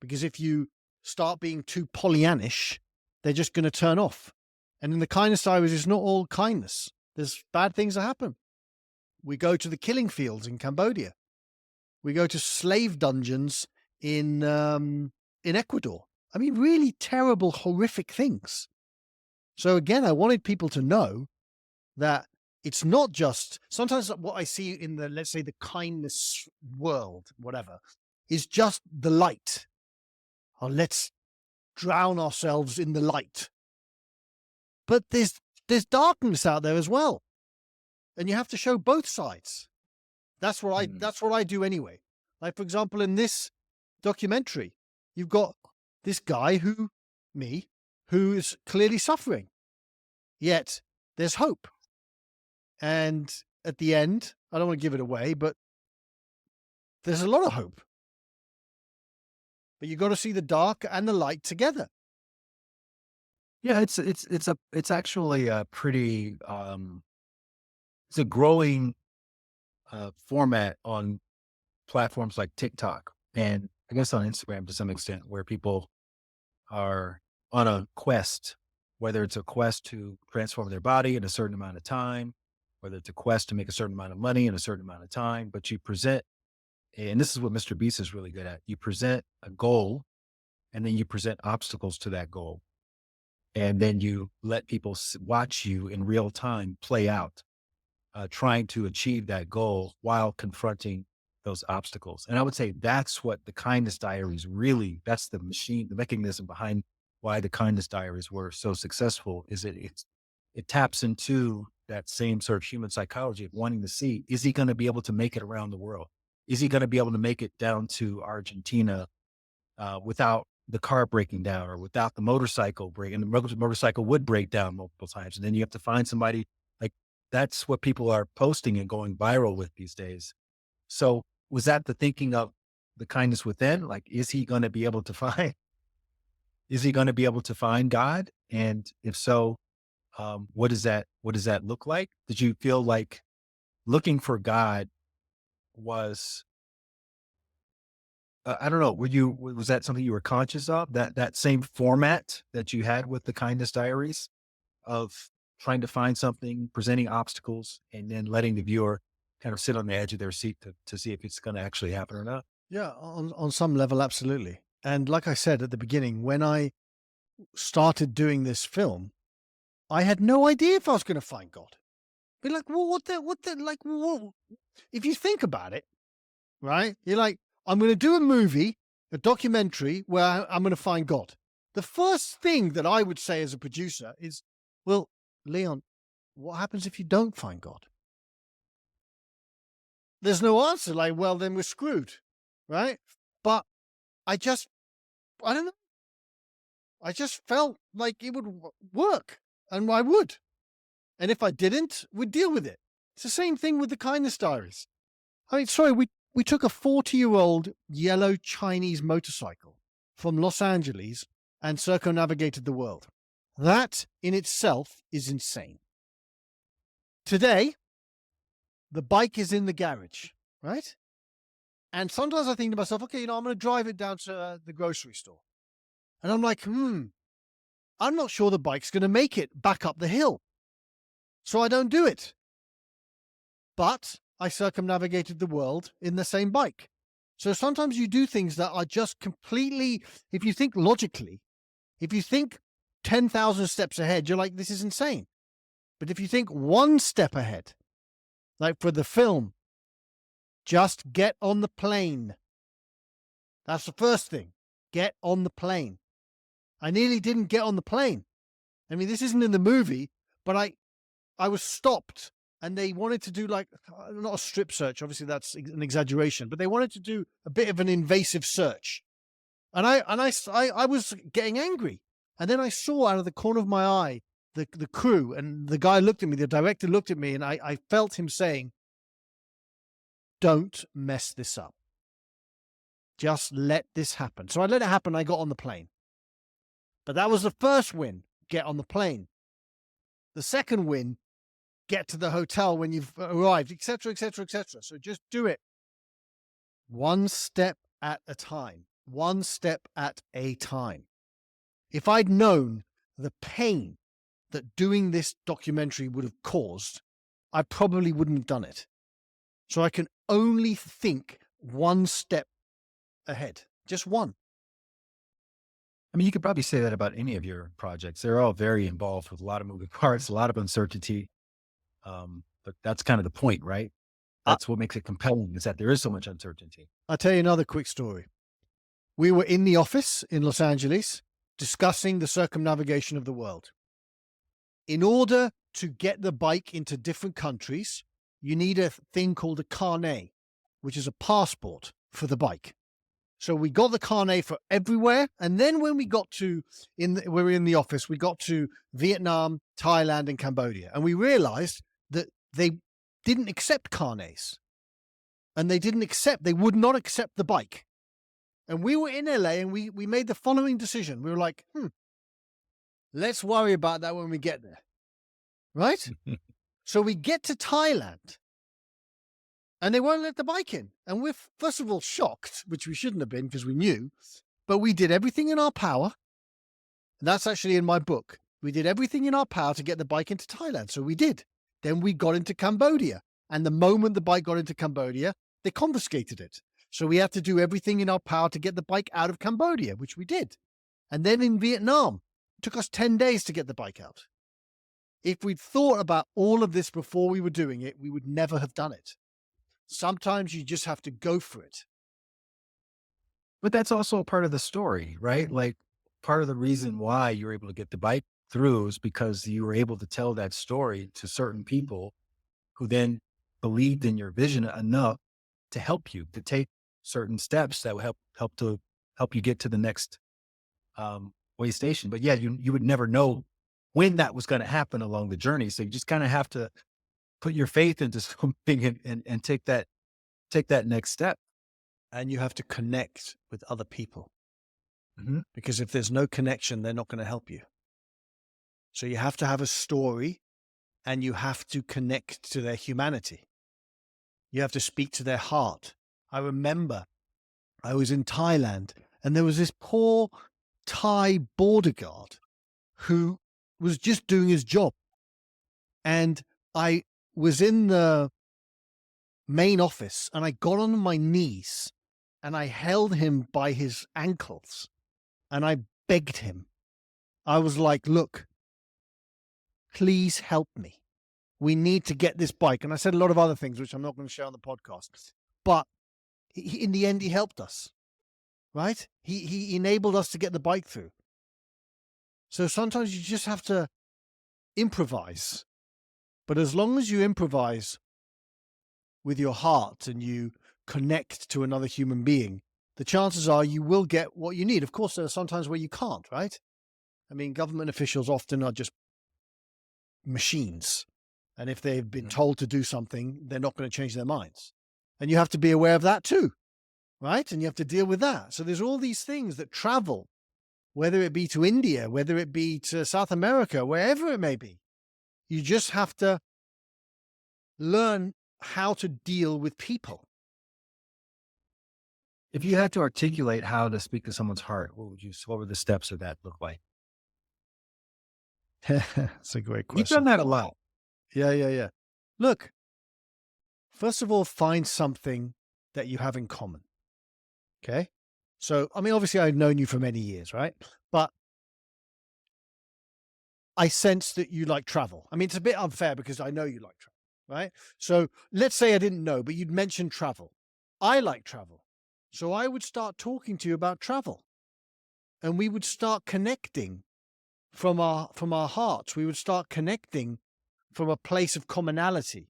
Because if you start being too Pollyannish, they're just going to turn off. And in the Kindness Diaries, it's not all kindness. There's bad things that happen. We go to the killing fields in Cambodia. We go to slave dungeons in Ecuador. I mean, really terrible, horrific things. So again, I wanted people to know that it's not just, sometimes what I see in the, let's say, the kindness world, whatever, is just the light. Oh, let's drown ourselves in the light. But there's darkness out there as well. And you have to show both sides. That's what I do anyway. Like, for example, in this documentary, you've got this guy who is clearly suffering. Yet there's hope. And at the end, I don't want to give it away, but there's a lot of hope. But you've got to see the dark and the light together. Yeah, it's actually a pretty it's a growing format on platforms like TikTok and I guess on Instagram to some extent, where people are on a quest, whether it's a quest to transform their body in a certain amount of time, whether it's a quest to make a certain amount of money in a certain amount of time, but you present, and this is what Mr. Beast is really good at. You present a goal and then you present obstacles to that goal. And then you let people watch you in real time play out trying to achieve that goal while confronting those obstacles. And I would say that's what the Kindness Diaries really, that's the machine, the mechanism behind why the Kindness Diaries were so successful is it taps into that same sort of human psychology of wanting to see, is he going to be able to make it around the world? Is he going to be able to make it down to Argentina without the car breaking down or without the motorcycle break? And the motorcycle would break down multiple times. And then you have to find somebody like that's what people are posting and going viral with these days. So was that the thinking of the kindness within? Like, is he going to be able to find, is he going to be able to find God? And if so, what does that look like? Did you feel like looking for God was, I don't know, was that something you were conscious of, that same format that you had with the Kindness Diaries of trying to find something, presenting obstacles, and then letting the viewer kind of sit on the edge of their seat to see if it's going to actually happen or not? Yeah, on some level, absolutely. And like I said at the beginning, when I started doing this film, I had no idea if I was going to find God. Be like, well, like, what? If you think about it, right? You're like, I'm going to do a movie, a documentary where I'm going to find God. The first thing that I would say as a producer is, well, Leon, what happens if you don't find God? There's no answer. Like, well, then we're screwed, right? But I don't know. I just felt like it would work, and I would. And if I didn't, we'd deal with it. It's the same thing with the Kindness Diaries. I mean, sorry, we took a 40-year-old yellow Chinese motorcycle from Los Angeles and circumnavigated the world. That in itself is insane. Today, the bike is in the garage, right? And sometimes I think to myself, okay, I'm going to drive it down to the grocery store. And I'm like, I'm not sure the bike's going to make it back up the hill. So I don't do it. But I circumnavigated the world in the same bike. So sometimes you do things that are just completely, if you think logically, if you think 10,000 steps ahead, you're like, this is insane. But if you think one step ahead, like for the film, just get on the plane. That's the first thing. Get on the plane. I nearly didn't get on the plane. I mean, this isn't in the movie, but I was stopped and they wanted to do like, not a strip search. Obviously that's an exaggeration, but they wanted to do a bit of an invasive search. And I was getting angry. And then I saw out of the corner of my eye, the crew, and the guy looked at me, the director looked at me, and I felt him saying, don't mess this up. Just let this happen. So I let it happen. I got on the plane. But that was the first win, get on the plane. The second win, get to the hotel when you've arrived, etc., etc., etc. So just do it one step at a time, one step at a time. If I'd known the pain that doing this documentary would have caused, I probably wouldn't have done it. So I can only think one step ahead, just one. I mean, you could probably say that about any of your projects. They're all very involved with a lot of moving parts, a lot of uncertainty. But that's kind of the point, right? That's what makes it compelling, is that there is so much uncertainty. I'll tell you another quick story. We were in the office in Los Angeles discussing the circumnavigation of the world. In order to get the bike into different countries, you need a thing called a carnet, which is a passport for the bike. So we got the carnet for everywhere. And then when we got to, we were in the office, we got to Vietnam, Thailand, and Cambodia. And we realized that they didn't accept carnets. And they would not accept the bike. And we were in LA and we made the following decision. We were like, let's worry about that when we get there. Right? So we get to Thailand. And they won't let the bike in. And we're, first of all, shocked, which we shouldn't have been because we knew. But we did everything in our power. That's actually in my book. We did everything in our power to get the bike into Thailand. So we did. Then we got into Cambodia. And the moment the bike got into Cambodia, they confiscated it. So we had to do everything in our power to get the bike out of Cambodia, which we did. And then in Vietnam, it took us 10 days to get the bike out. If we'd thought about all of this before we were doing it, we would never have done it. Sometimes you just have to go for it. But that's also a part of the story, right? Like part of the reason why you were able to get the bike through is because you were able to tell that story to certain people who then believed in your vision enough to help you to take certain steps that would help you get to the next way station. But yeah, you would never know when that was going to happen along the journey. So you just kind of have to put your faith into something and take that next step. And you have to connect with other people, Mhm. because if there's no connection, they're not going to help you. So you have to have a story, and you have to connect to their humanity. You have to speak to their heart. I remember I was in Thailand, and there was this poor Thai border guard who was just doing his job. And I was in the main office, and I got on my knees and I held him by his ankles and I begged him. I was like, look, please help me. We need to get this bike. And I said a lot of other things, which I'm not going to share on the podcast. But in the end, he helped us, right? He enabled us to get the bike through. So sometimes you just have to improvise. But as long as you improvise with your heart and you connect to another human being, the chances are you will get what you need. Of course, there are some times where you can't, right? I mean, government officials often are just machines. And if they've been told to do something, they're not going to change their minds. And you have to be aware of that too, right? And you have to deal with that. So there's all these things that travel, whether it be to India, whether it be to South America, wherever it may be. You just have to learn how to deal with people. If you had to articulate how to speak to someone's heart, what would the steps of that look like? That's a great You've done question. that a lot. Yeah. Look, first of all, find something that you have in common. Okay. So, I mean, obviously, I've known you for many years, right? But I sense that you like travel. I mean, it's a bit unfair because I know you like travel, right? So let's say I didn't know, but you'd mentioned travel. I like travel. So I would start talking to you about travel, and we would start connecting from our hearts. We would start connecting from a place of commonality.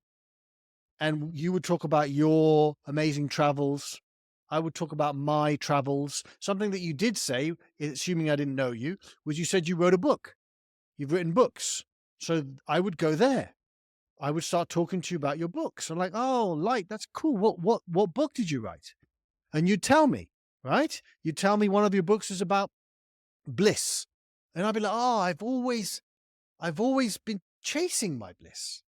And you would talk about your amazing travels. I would talk about my travels. Something that you did say, assuming I didn't know you, was you said you wrote a book. You've written books. So I would go there. I would start talking to you about your books. I'm like, oh, that's cool. What book did you write? And you'd tell me, right? You'd tell me one of your books is about bliss. And I'd be like, oh, I've always been chasing my bliss.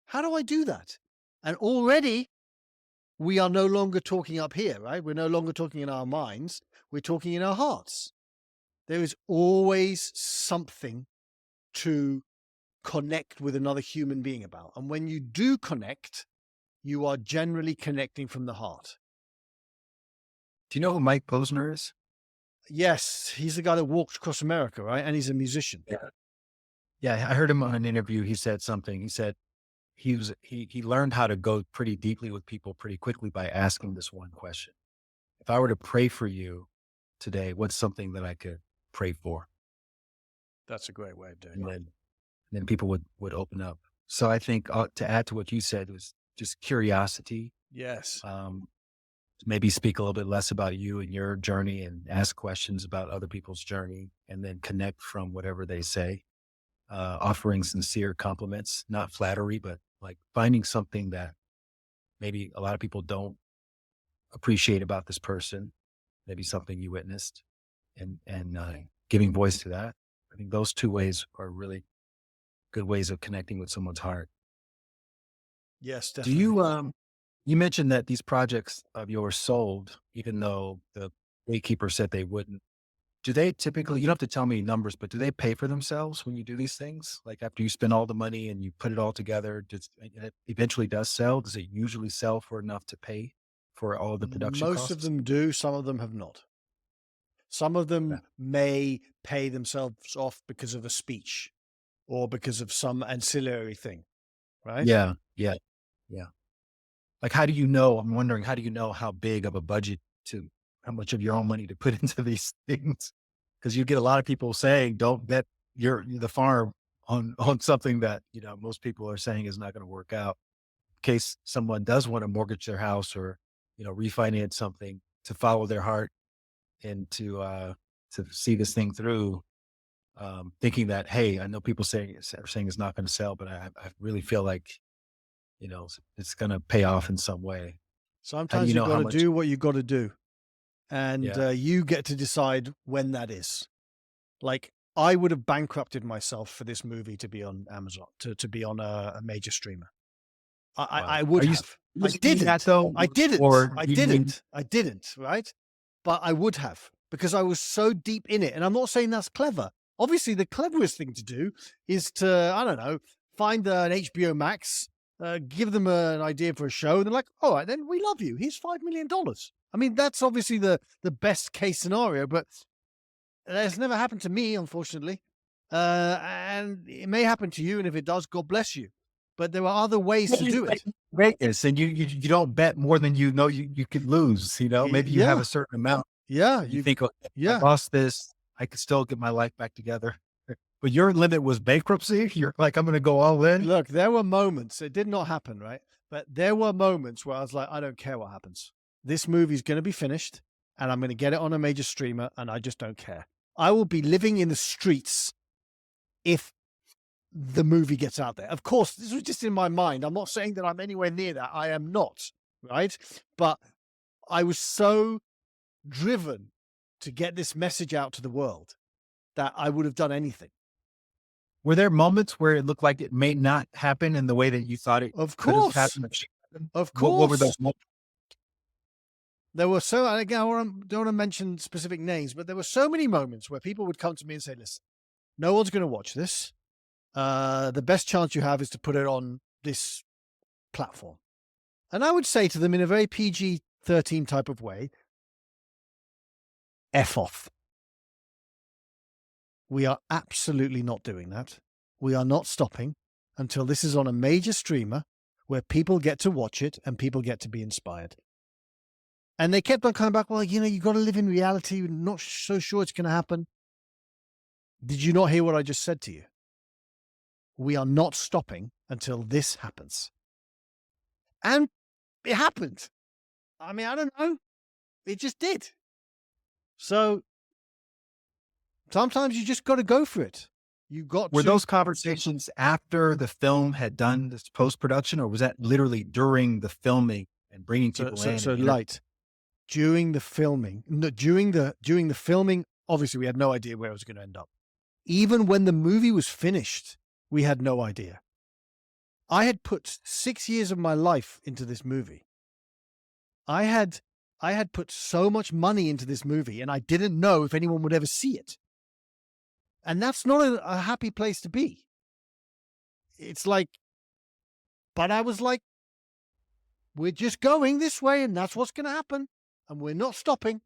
How do I do that? And already we are no longer talking up here, right? We're no longer talking in our minds. We're talking in our hearts. There is always something to connect with another human being about. And when you do connect, you are generally connecting from the heart. Do you know who Mike Posner is? Yes, he's the guy that walked across America, right? And he's a musician. Yeah, I heard him on an interview. He said something. He said he learned how to go pretty deeply with people pretty quickly by asking this one question. If I were to pray for you today, what's something that I could pray for? That's a great way of doing And it. then people would open up. So I think to add to what you said was just curiosity. Yes. Maybe speak a little bit less about you and your journey and ask questions about other people's journey and then connect from whatever they say. Offering sincere compliments, not flattery, but like finding something that maybe a lot of people don't appreciate about this person, maybe something you witnessed and giving voice to that. I think those two ways are really good ways of connecting with someone's heart. Yes, Do definitely. you mentioned that these projects of yours sold, even though the gatekeeper said they wouldn't. Do they typically, you don't have to tell me numbers, but do they pay for themselves when you do these things? Like after you spend all the money and you put it all together, and it eventually does sell? Does it usually sell for enough to pay for all the production Most of costs? them do, some of them have not. Some of Yeah. them may pay themselves off because of a speech. or because of some ancillary thing, right? Yeah. Yeah. Yeah. Like, how do you know? I'm wondering, how do you know how big of a budget to, how much of your own money to put into these things? Because you get a lot of people saying, don't bet the farm on something that, most people are saying is not going to work out. In case someone does want to mortgage their house or, refinance something, to follow their heart and to see this thing through, thinking that, hey, I know people are saying it's not going to sell, but I really feel like, it's going to pay off in some way. How do Sometimes you you've know got how to much? do what you've got to do, and Yeah. you get to decide when that is. Like, I would have bankrupted myself for this movie to be on Amazon, to be on a major streamer. I Wow. would Are you have. I saying that didn't. though? I didn't. Or I you mean, didn't. I didn't, right? But I would have, because I was so deep in it. And I'm not saying that's clever. Obviously, the cleverest thing to do is to, I don't know, find an HBO Max, give them an idea for a show, and they're like, all right, then we love you. Here's $5 million. I mean, that's obviously the best case scenario, but that's never happened to me, unfortunately. And it may happen to you, and if it does, God bless you. But there are other ways to do it. Vegas, and you don't bet more than you could lose, maybe you have Yeah, a certain amount. yeah, You think, "Oh, if I yeah. lost this, I could still get my life back together." But your limit was bankruptcy? You're like, "I'm gonna go all in?" Look, there were moments. It did not happen, right? But there were moments where I was like, I don't care what happens. This movie's going to be finished, and I'm going to get it on a major streamer, and I just don't care. I will be living in the streets if the movie gets out there. Of course, this was just in my mind. I'm not saying that I'm anywhere near that. I am not, right? But I was so driven to get this message out to the world that I would have done anything. Were there moments where it looked like it may not happen in the way that you thought it Of could have course, happened or should happen? of What were course. those moments? There were so, and again, don't want to mention specific names, but there were so many moments where people would come to me and say, listen, no one's going to watch this. The best chance you have is to put it on this platform. And I would say to them in a very PG-13 type of way, F off. We are absolutely not doing that. We are not stopping until this is on a major streamer where people get to watch it and people get to be inspired. And they kept on coming back, well, you got to live in reality. We're not so sure it's going to happen. Did you not hear what I just said to you? We are not stopping until this happens. And it happened. I mean, I don't know. It just did. So sometimes you just got to go for it. You got Were to. those conversations after the film had done this post-production, or was that literally during the filming and bringing people in? So and light. During the filming, no, during the filming, obviously we had no idea where it was going to end up. Even when the movie was finished, we had no idea. I had put 6 years of my life into this movie. I had put so much money into this movie, and I didn't know if anyone would ever see it. And that's not a happy place to be. It's like, but I was like, we're just going this way, and that's what's going to happen, and we're not stopping.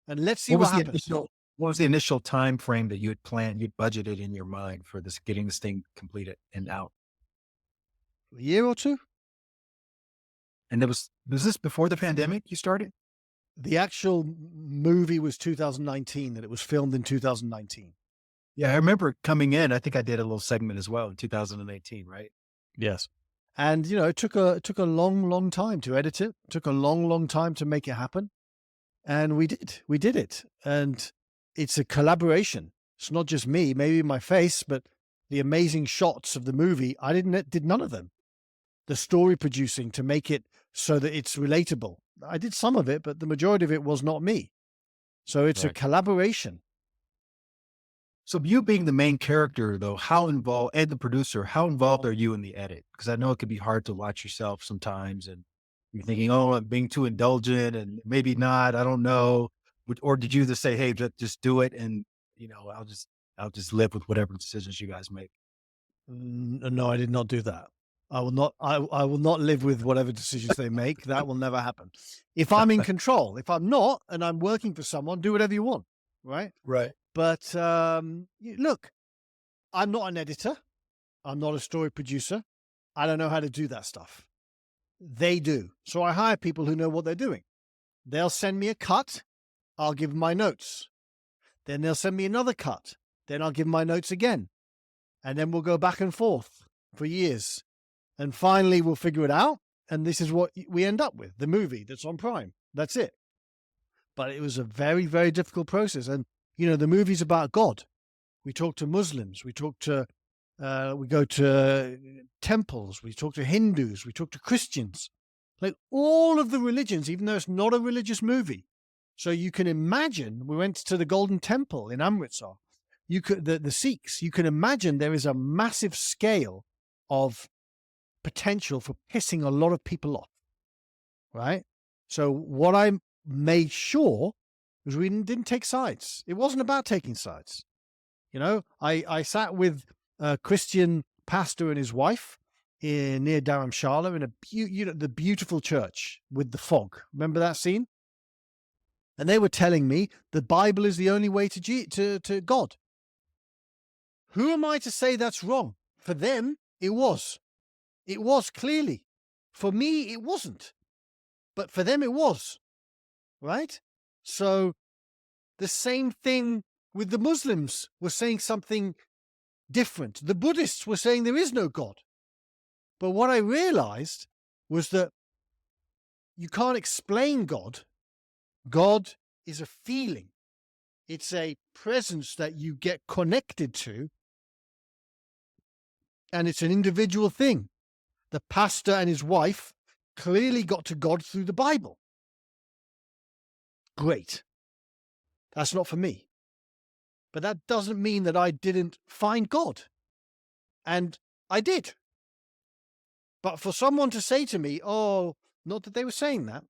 And let's see what happens. What was the initial time frame that you had planned, you'd budgeted in your mind for this, getting this thing completed and out? A year or two. And was this before the pandemic you started? The actual movie was 2019, that it was filmed in 2019. Yeah, I remember coming in. I think I did a little segment as well in 2018, right? Yes. And it took a long time to edit it. Took a long time to make it happen. And we did it. And it's a collaboration. It's not just me, maybe my face, but the amazing shots of the movie. I did none of them. The story producing to make it so that it's relatable. I did some of it, but the majority of it was not me. So it's a Right. collaboration. So you being the main character, though, how involved, and the producer, how involved are you in the edit? Because I know it could be hard to watch yourself sometimes, and you're thinking, "Oh, I'm being too indulgent," and maybe not. I don't know. Or did you just say, "Hey, just do it," and I'll just live with whatever decisions you guys make? No, I did not do that. I will not. I will not live with whatever decisions they make. That will never happen. If I'm in control, if I'm not, and I'm working for someone, do whatever you want, right? Right. But look, I'm not an editor. I'm not a story producer. I don't know how to do that stuff. They do. So I hire people who know what they're doing. They'll send me a cut. I'll give them my notes. Then they'll send me another cut. Then I'll give them my notes again. And then we'll go back and forth for years. And finally, we'll figure it out. And this is what we end up with, the movie that's on Prime. That's it. But it was a very, very difficult process. And, the movie's about God. We talk to Muslims. We go to temples. We talk to Hindus. We talk to Christians. Like all of the religions, even though it's not a religious movie. So you can imagine, we went to the Golden Temple in Amritsar. The Sikhs, you can imagine there is a massive scale of potential for pissing a lot of people off, right? So what I made sure was we didn't take sides. It wasn't about taking sides. I sat with a Christian pastor and his wife near Dharamshala in the beautiful church with the fog. Remember that scene? And they were telling me the Bible is the only way to God. Who am I to say that's wrong? For them, it was. It was clearly. For me, it wasn't. But for them, it was. Right? So the same thing with the Muslims were saying something different. The Buddhists were saying there is no God. But what I realized was that you can't explain God. God is a feeling. It's a presence that you get connected to. And it's an individual thing. The pastor and his wife clearly got to God through the Bible. Great. That's not for me. But that doesn't mean that I didn't find God. And I did. But for someone to say to me, oh, not that they were saying that.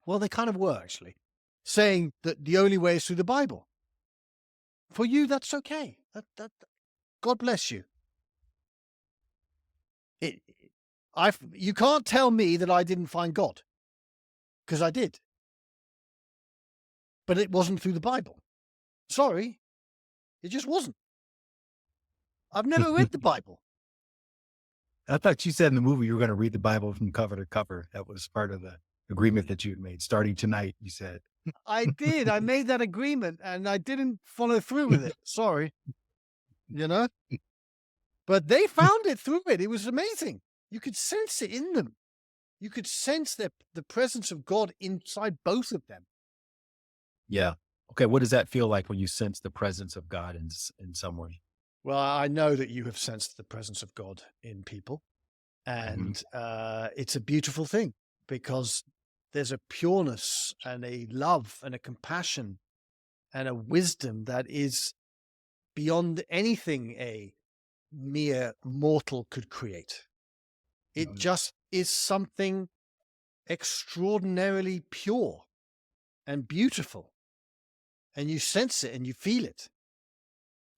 Well, they kind of were actually. Saying that the only way is through the Bible. For you, that's okay. God bless you. You can't tell me that I didn't find God. Because I did. But it wasn't through the Bible. Sorry. It just wasn't. I've never read the Bible. I thought you said in the movie you were going to read the Bible from cover to cover. That was part of the agreement that you had made. Starting tonight, you said. I did. I made that agreement and I didn't follow through with it. Sorry. But they found it through it. It was amazing. You could sense it in them. You could sense the presence of God inside both of them. Yeah. Okay. What does that feel like when you sense the presence of God in some way? Well, I know that you have sensed the presence of God in people. And it's a beautiful thing because there's a pureness and a love and a compassion and a wisdom that is beyond anything a mere mortal could create. It just is something extraordinarily pure and beautiful. And you sense it and you feel it.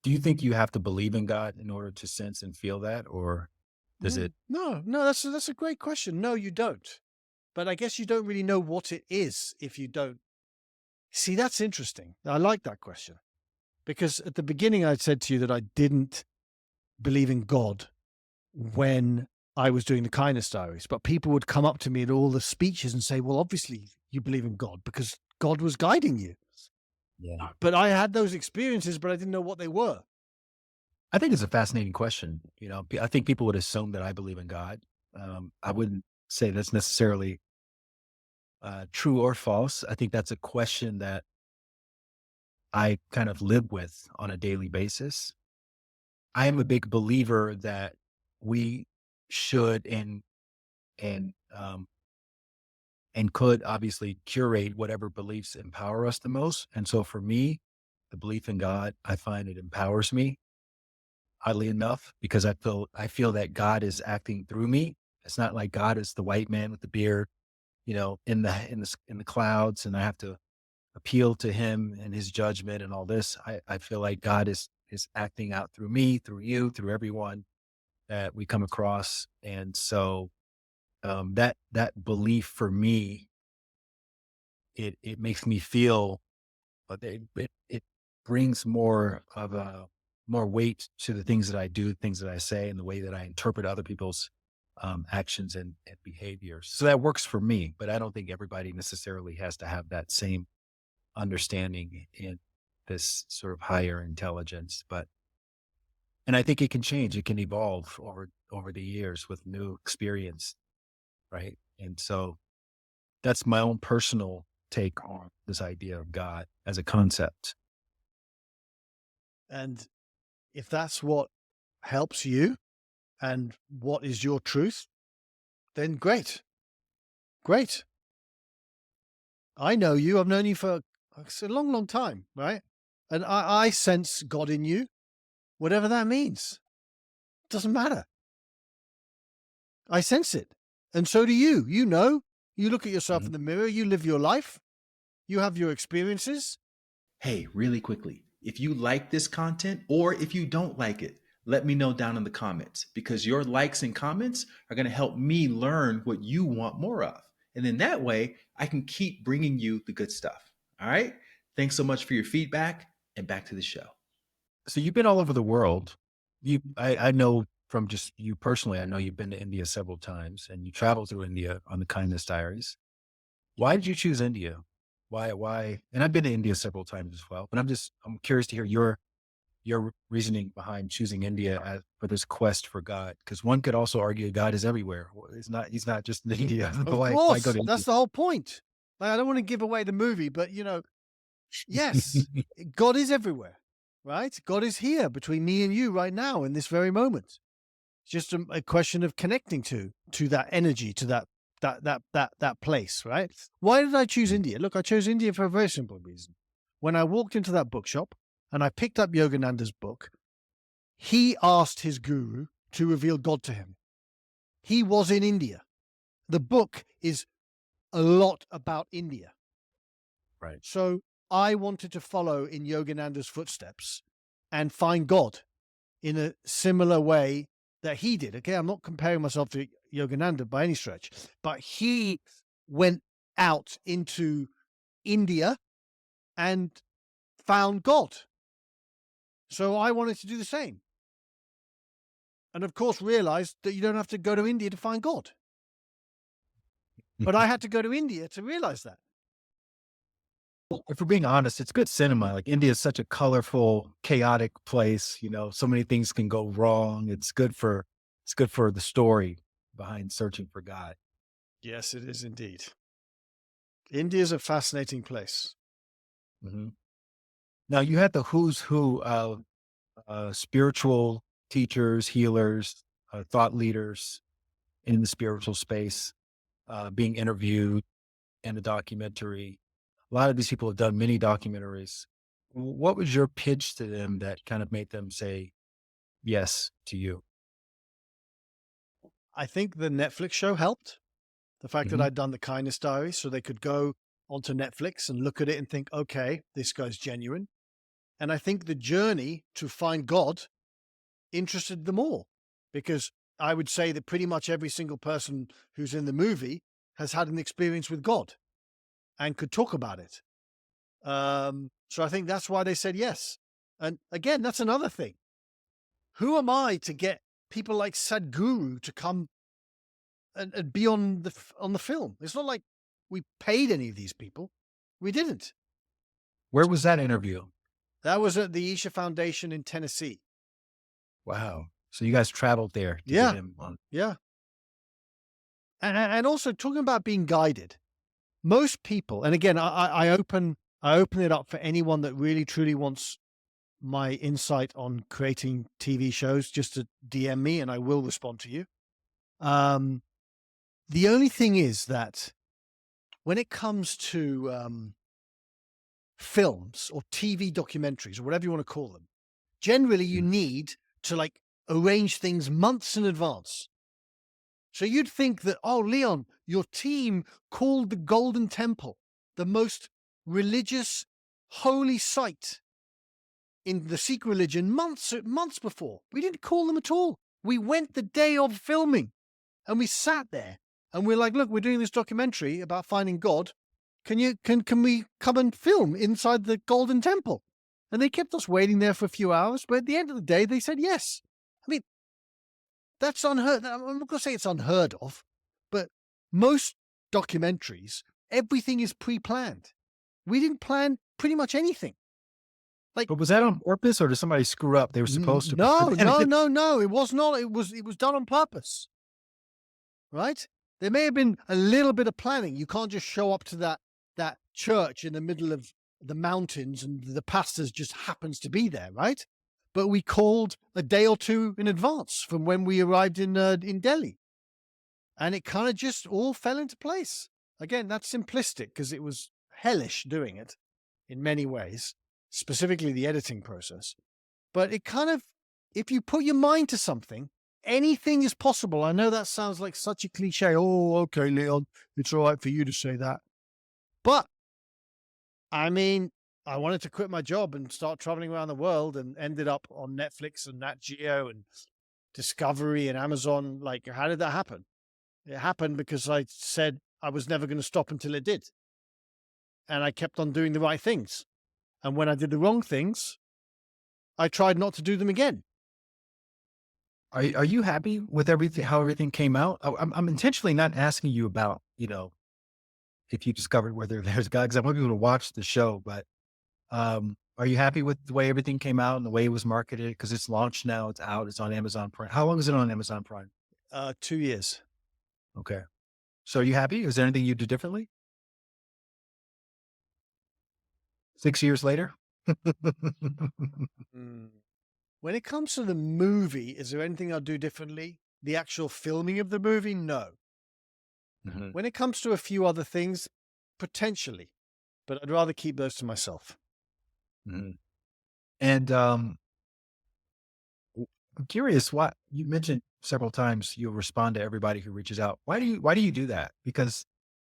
Do you think you have to believe in God in order to sense and feel that? Or does it? No, that's a great question. No, you don't. But I guess you don't really know what it is if you don't. See, that's interesting. I like that question. Because at the beginning, I said to you that I didn't believe in God when I was doing the Kindness Diaries. But people would come up to me at all the speeches and say, well, obviously you believe in God because God was guiding you. Yeah. But I had those experiences, but I didn't know what they were. I think it's a fascinating question. I think people would assume that I believe in God. I wouldn't say that's necessarily true or false. I think that's a question that I kind of live with on a daily basis. I am a big believer that we should and could obviously curate whatever beliefs empower us the most. And so for me, the belief in God, I find it empowers me, oddly enough, because I feel that God is acting through me. It's not like God is the white man with the beard, in the clouds, and I have to appeal to him and his judgment and all this. I feel like God is acting out through me, through you, through everyone that we come across. And so that belief for me, it makes me feel, it brings more of a more weight to the things that I do, things that I say, and the way that I interpret other people's actions and behaviors. So that works for me, but I don't think everybody necessarily has to have that same understanding in this sort of higher intelligence. And I think it can change. It can evolve over the years with new experience, right? And so that's my own personal take on this idea of God as a concept. And if that's what helps you and what is your truth, then great. Great. I know you. I've known you for a long, long time, right? And I sense God in you, whatever that means. Doesn't matter. I sense it. And so do you. You know, you look at yourself Mhm. in the mirror, you live your life, you have your experiences. Hey, really quickly, if you like this content or if you don't like it, let me know down in the comments because your likes and comments are going to help me learn what you want more of. And then that way, I can keep bringing you the good stuff. All right. Thanks so much for your feedback and back to the show. So you've been all over the world. I know from just you personally, I know you've been to India several times and you traveled through India on the Kindness Diaries. Why did you choose India? Why? And I've been to India several times as well, but I'm curious to hear your reasoning behind choosing India for this quest for God. Because one could also argue God is everywhere. Well, he's not just in India. Of Why go course, to India? that's the whole point. Like, I don't want to give away the movie, but yes, God is everywhere, right? God is here between me and you right now in this very moment. It's just a question of connecting to that energy, to that place, right? Why did I choose India? Look, I chose India for a very simple reason. When I walked into that bookshop and I picked up Yogananda's book, he asked his guru to reveal God to him. He was in India. The book is a lot about India. Right. So I wanted to follow in Yogananda's footsteps and find God in a similar way that he did. Okay, I'm not comparing myself to Yogananda by any stretch, but he went out into India and found God. So I wanted to do the same. And of course, realized that you don't have to go to India to find God. But I had to go to India to realize that. If we're being honest, it's good cinema. Like India is such a colorful, chaotic place. So many things can go wrong. It's good for the story behind searching for God. Yes, it is indeed. India is a fascinating place. Mhm. Now you had the who's who of spiritual teachers, healers, thought leaders in the spiritual space being interviewed in a documentary. A lot of these people have done many documentaries. What was your pitch to them that kind of made them say yes to you? I think the Netflix show helped. The fact that Hmm. I'd done the Kindness Diaries, so they could go onto Netflix and look at it and think, okay, this guy's genuine. And I think the journey to find God interested them all because I would say that pretty much every single person who's in the movie has had an experience with God and could talk about it. So I think that's why they said yes. And again, that's another thing. Who am I to get people like Sadhguru to come and be on the film? It's not like we paid any of these people. We didn't. Where was that interview? That was at the Isha Foundation in Tennessee. Wow. So you guys traveled there to get Yeah, him on. yeah. And also talking about being guided. Most people, and again, I open it up for anyone that really truly wants my insight on creating TV shows, just to DM me, and I will respond to you. Um, the only thing is that when it comes to films or TV documentaries or whatever you want to call them, generally you Mm. need to like arrange things months in advance. So you'd think that, oh, Leon, your team called the Golden Temple the most religious, holy site in the Sikh religion months before. We didn't call them at all. We went the day of filming and we sat there and we're like, look, we're doing this documentary about finding God. Can we come and film inside the Golden Temple? And they kept us waiting there for a few hours, but at the end of the day, they said yes. I mean, that's unheard. I'm not going to say it's unheard of, but most documentaries, everything is pre-planned. We didn't plan pretty much anything. Like, But was that on purpose or did somebody screw up? They were supposed to. no, And no, it- no, no. It was not. It was done on purpose, right? There may have been a little bit of planning. You can't just show up to that church in the middle of the mountains and the pastor just happens to be there, right? But we called a day or two in advance from when we arrived in Delhi, and it kind of just all fell into place. Again, that's simplistic because it was hellish doing it in many ways, specifically the editing process. But it kind of, if you put your mind to something, anything is possible. I know that sounds like such a cliche. Oh, okay, Leon, it's all right for you to say that. But I mean, I wanted to quit my job and start traveling around the world and ended up on Netflix and Nat Geo and Discovery and Amazon. Like, how did that happen? It happened because I said I was never going to stop until it did. And I kept on doing the right things. And when I did the wrong things, I tried not to do them again. Are you happy with everything, how everything came out? I'm intentionally not asking you about, if you discovered whether there's God, because I want people to watch the show, but are you happy with the way everything came out and the way it was marketed? Because it's launched now, it's out, it's on Amazon Prime. How long is it on Amazon Prime? 2 years. Okay. So are you happy? Is there anything you do differently? 6 years later? Mm. When it comes to the movie, is there anything I'll do differently? The actual filming of the movie? No. Mhm, When it comes to a few other things, potentially, but I'd rather keep those to myself. mhm. And I'm curious, what you mentioned several times you'll respond to everybody who reaches out. Why do you do that? Because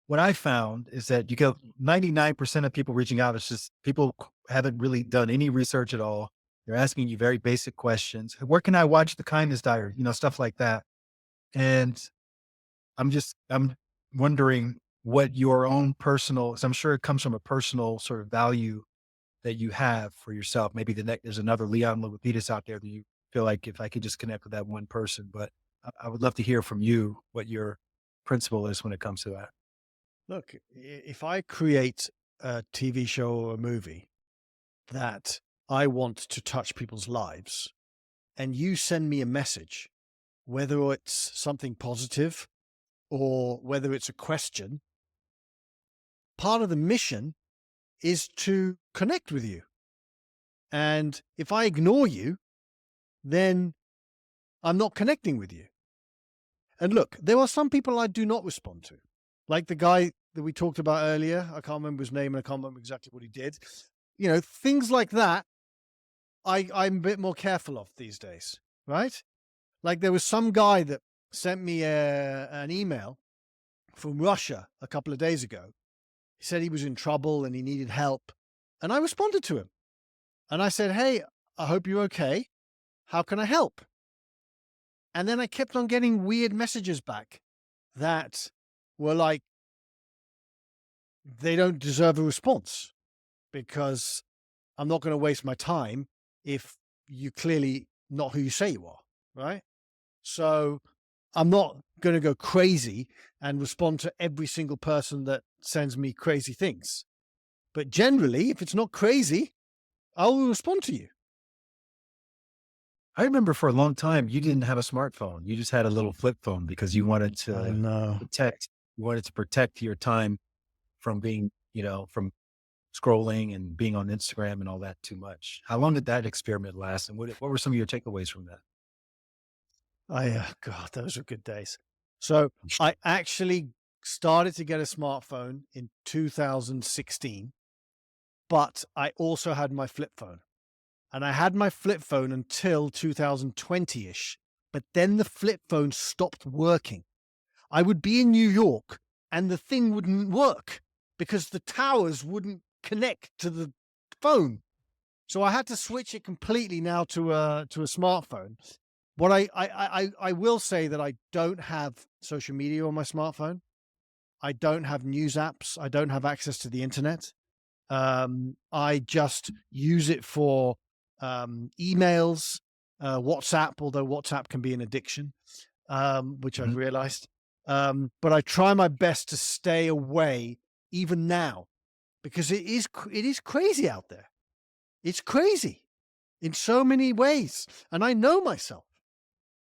what I found is that you get 99% of people reaching out. It's just people haven't really done any research at all. They're asking you very basic questions. Where can I watch the Kindness Diary? Stuff like that. And I'm wondering what your own personal, 'cause I'm sure it comes from a personal sort of value that you have for yourself. Maybe there's another Leon Logothetis out there that you feel like if I could just connect with that one person, but I would love to hear from you what your principle is when it comes to that. Look, if I create a TV show or a movie that I want to touch people's lives, and you send me a message, whether it's something positive or whether it's a question, part of the mission is to connect with you. And if I ignore you, then I'm not connecting with you. And look, there are some people I do not respond to, like the guy that we talked about earlier. I can't remember his name and I can't remember exactly what he did. Things like that, I'm a bit more careful of these days, right? Like there was some guy that sent me an email from Russia a couple of days ago. He said he was in trouble and he needed help. And I responded to him. And I said, hey, I hope you're okay. How can I help? And then I kept on getting weird messages back that were like, they don't deserve a response because I'm not going to waste my time if you're clearly not who you say you are, right? So I'm not going to go crazy and respond to every single person that sends me crazy things. But generally, if it's not crazy, I will respond to you. I remember for a long time, you didn't have a smartphone. You just had a little flip phone because you wanted to know. protect your time from being, from scrolling and being on Instagram and all that too much. How long did that experiment last? And what were some of your takeaways from that? God, those were good days. So I actually started to get a smartphone in 2016, but I also had my flip phone. And I had my flip phone until 2020-ish, but then the flip phone stopped working. I would be in New York and the thing wouldn't work because the towers wouldn't connect to the phone. So I had to switch it completely now to a smartphone. What I will say that I don't have social media on my smartphone. I don't have news apps. I don't have access to the internet. I just use it for emails, WhatsApp, although WhatsApp can be an addiction, which I've Mhm. realized. But I try my best to stay away even now because it is crazy out there. It's crazy in so many ways. And I know myself.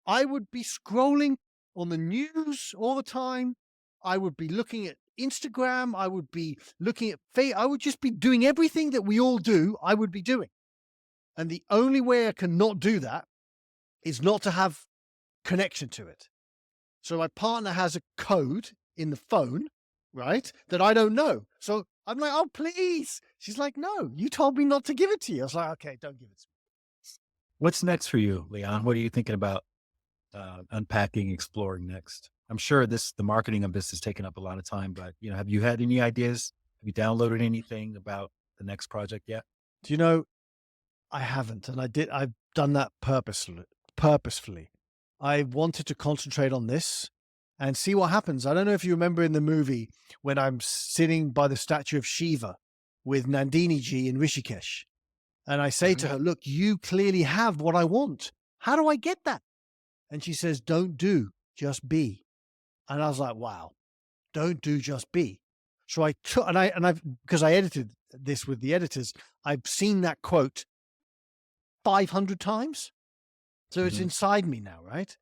I would be scrolling on the news all the time. I would be looking at Instagram. I would be looking at I would just be doing everything that we all do. I would be doing. And the only way I can not do that is not to have connection to it. So my partner has a code in the phone, right? That I don't know. So I'm like, oh, please. She's like, no, you told me not to give it to you. I was like, okay, don't give it to me. What's next for you, Leon? What are you thinking about unpacking, exploring next? I'm sure the marketing of this has taken up a lot of time, but have you had any ideas? Have you downloaded anything about the next project yet? Do you know, I haven't, and I've done that purposefully. I wanted to concentrate on this and see what happens. I don't know if you remember in the movie when I'm sitting by the statue of Shiva with Nandini ji in Rishikesh. And I say to Mhm. her, look, you clearly have what I want. How do I get that? And she says, don't do, just be. And I was like, wow, don't do, just be. So I took, I've, because I edited this with the editors, I've seen that quote 500 times. So it's Mhm. inside me now, right?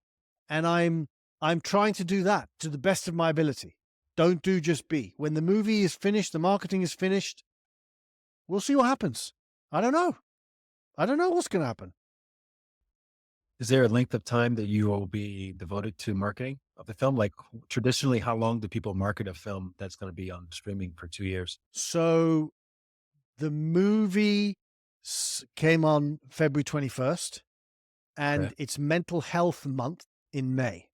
And I'm trying to do that to the best of my ability. Don't do, just be. When the movie is finished, the marketing is finished, we'll see what happens. I don't know. I don't know what's going to happen. Is there a length of time that you will be devoted to marketing of the film? Like traditionally, how long do people market a film that's going to be on streaming for 2 years? So the movie came on February 21st, Okay. and it's Mental Health Month in May.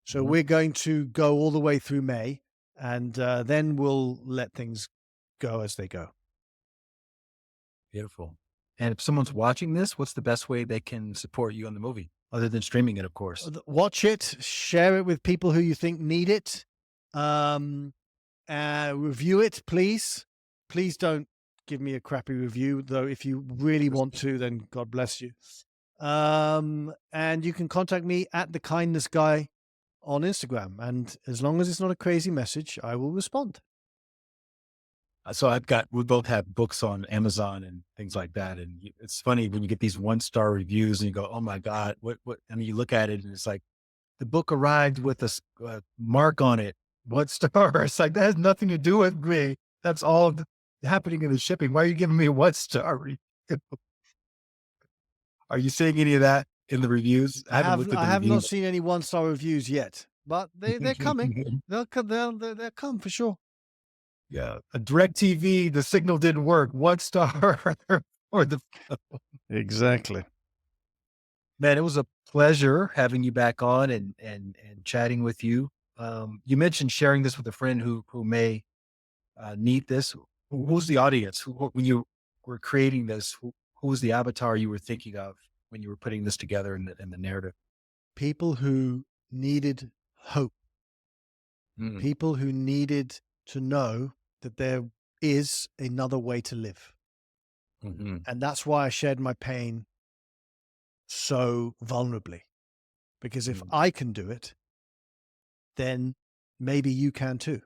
So Mhm. we're going to go all the way through May, and then we'll let things go as they go. Beautiful. And if someone's watching this, what's the best way they can support you on the movie other than streaming it, of course? Watch it, share it with people who you think need it. Um, review it, please. Please don't give me a crappy review, though. If you really want to, then God bless you. And you can contact me at the Kindness Guy on Instagram, and as long as it's not a crazy message, I will respond. So we both have books on Amazon and things like that. And it's funny when you get these 1-star reviews and you go, oh my God, what? And you look at it and it's like, the book arrived with a mark on it. What star? It's like, that has nothing to do with me. That's all happening in the shipping. Why are you giving me a 1-star? Are you seeing any of that in the reviews? I haven't looked at I the have not reviews. seen any 1-star reviews yet, but they're coming. They'll come for sure. Yeah. A direct TV, the signal didn't work. 1-star or the Exactly. man, it was a pleasure having you back on and chatting with you. You mentioned sharing this with a friend who may need this. Who's the audience? When you were creating this, who was the avatar you were thinking of when you were putting this together in the narrative? People who needed hope, Mm, people who needed to know that there is another way to live. mhm, And that's why I shared my pain so vulnerably. Because if mm. I can do it, then maybe you can too.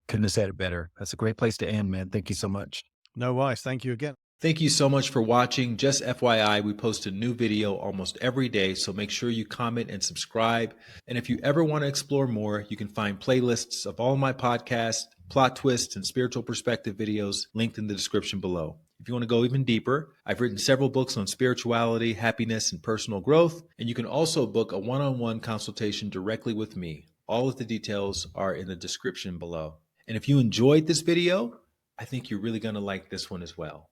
Couldn't have said it better. That's a great place to end, man. Thank you so much. No worries. Thank you again. Thank you so much for watching. Just FYI, we post a new video almost every day, so make sure you comment and subscribe. And if you ever want to explore more, you can find playlists of all my podcasts, plot twists, and spiritual perspective videos linked in the description below. If you want to go even deeper, I've written several books on spirituality, happiness, and personal growth, and you can also book a one-on-one consultation directly with me. All of the details are in the description below. And if you enjoyed this video, I think you're really going to like this one as well.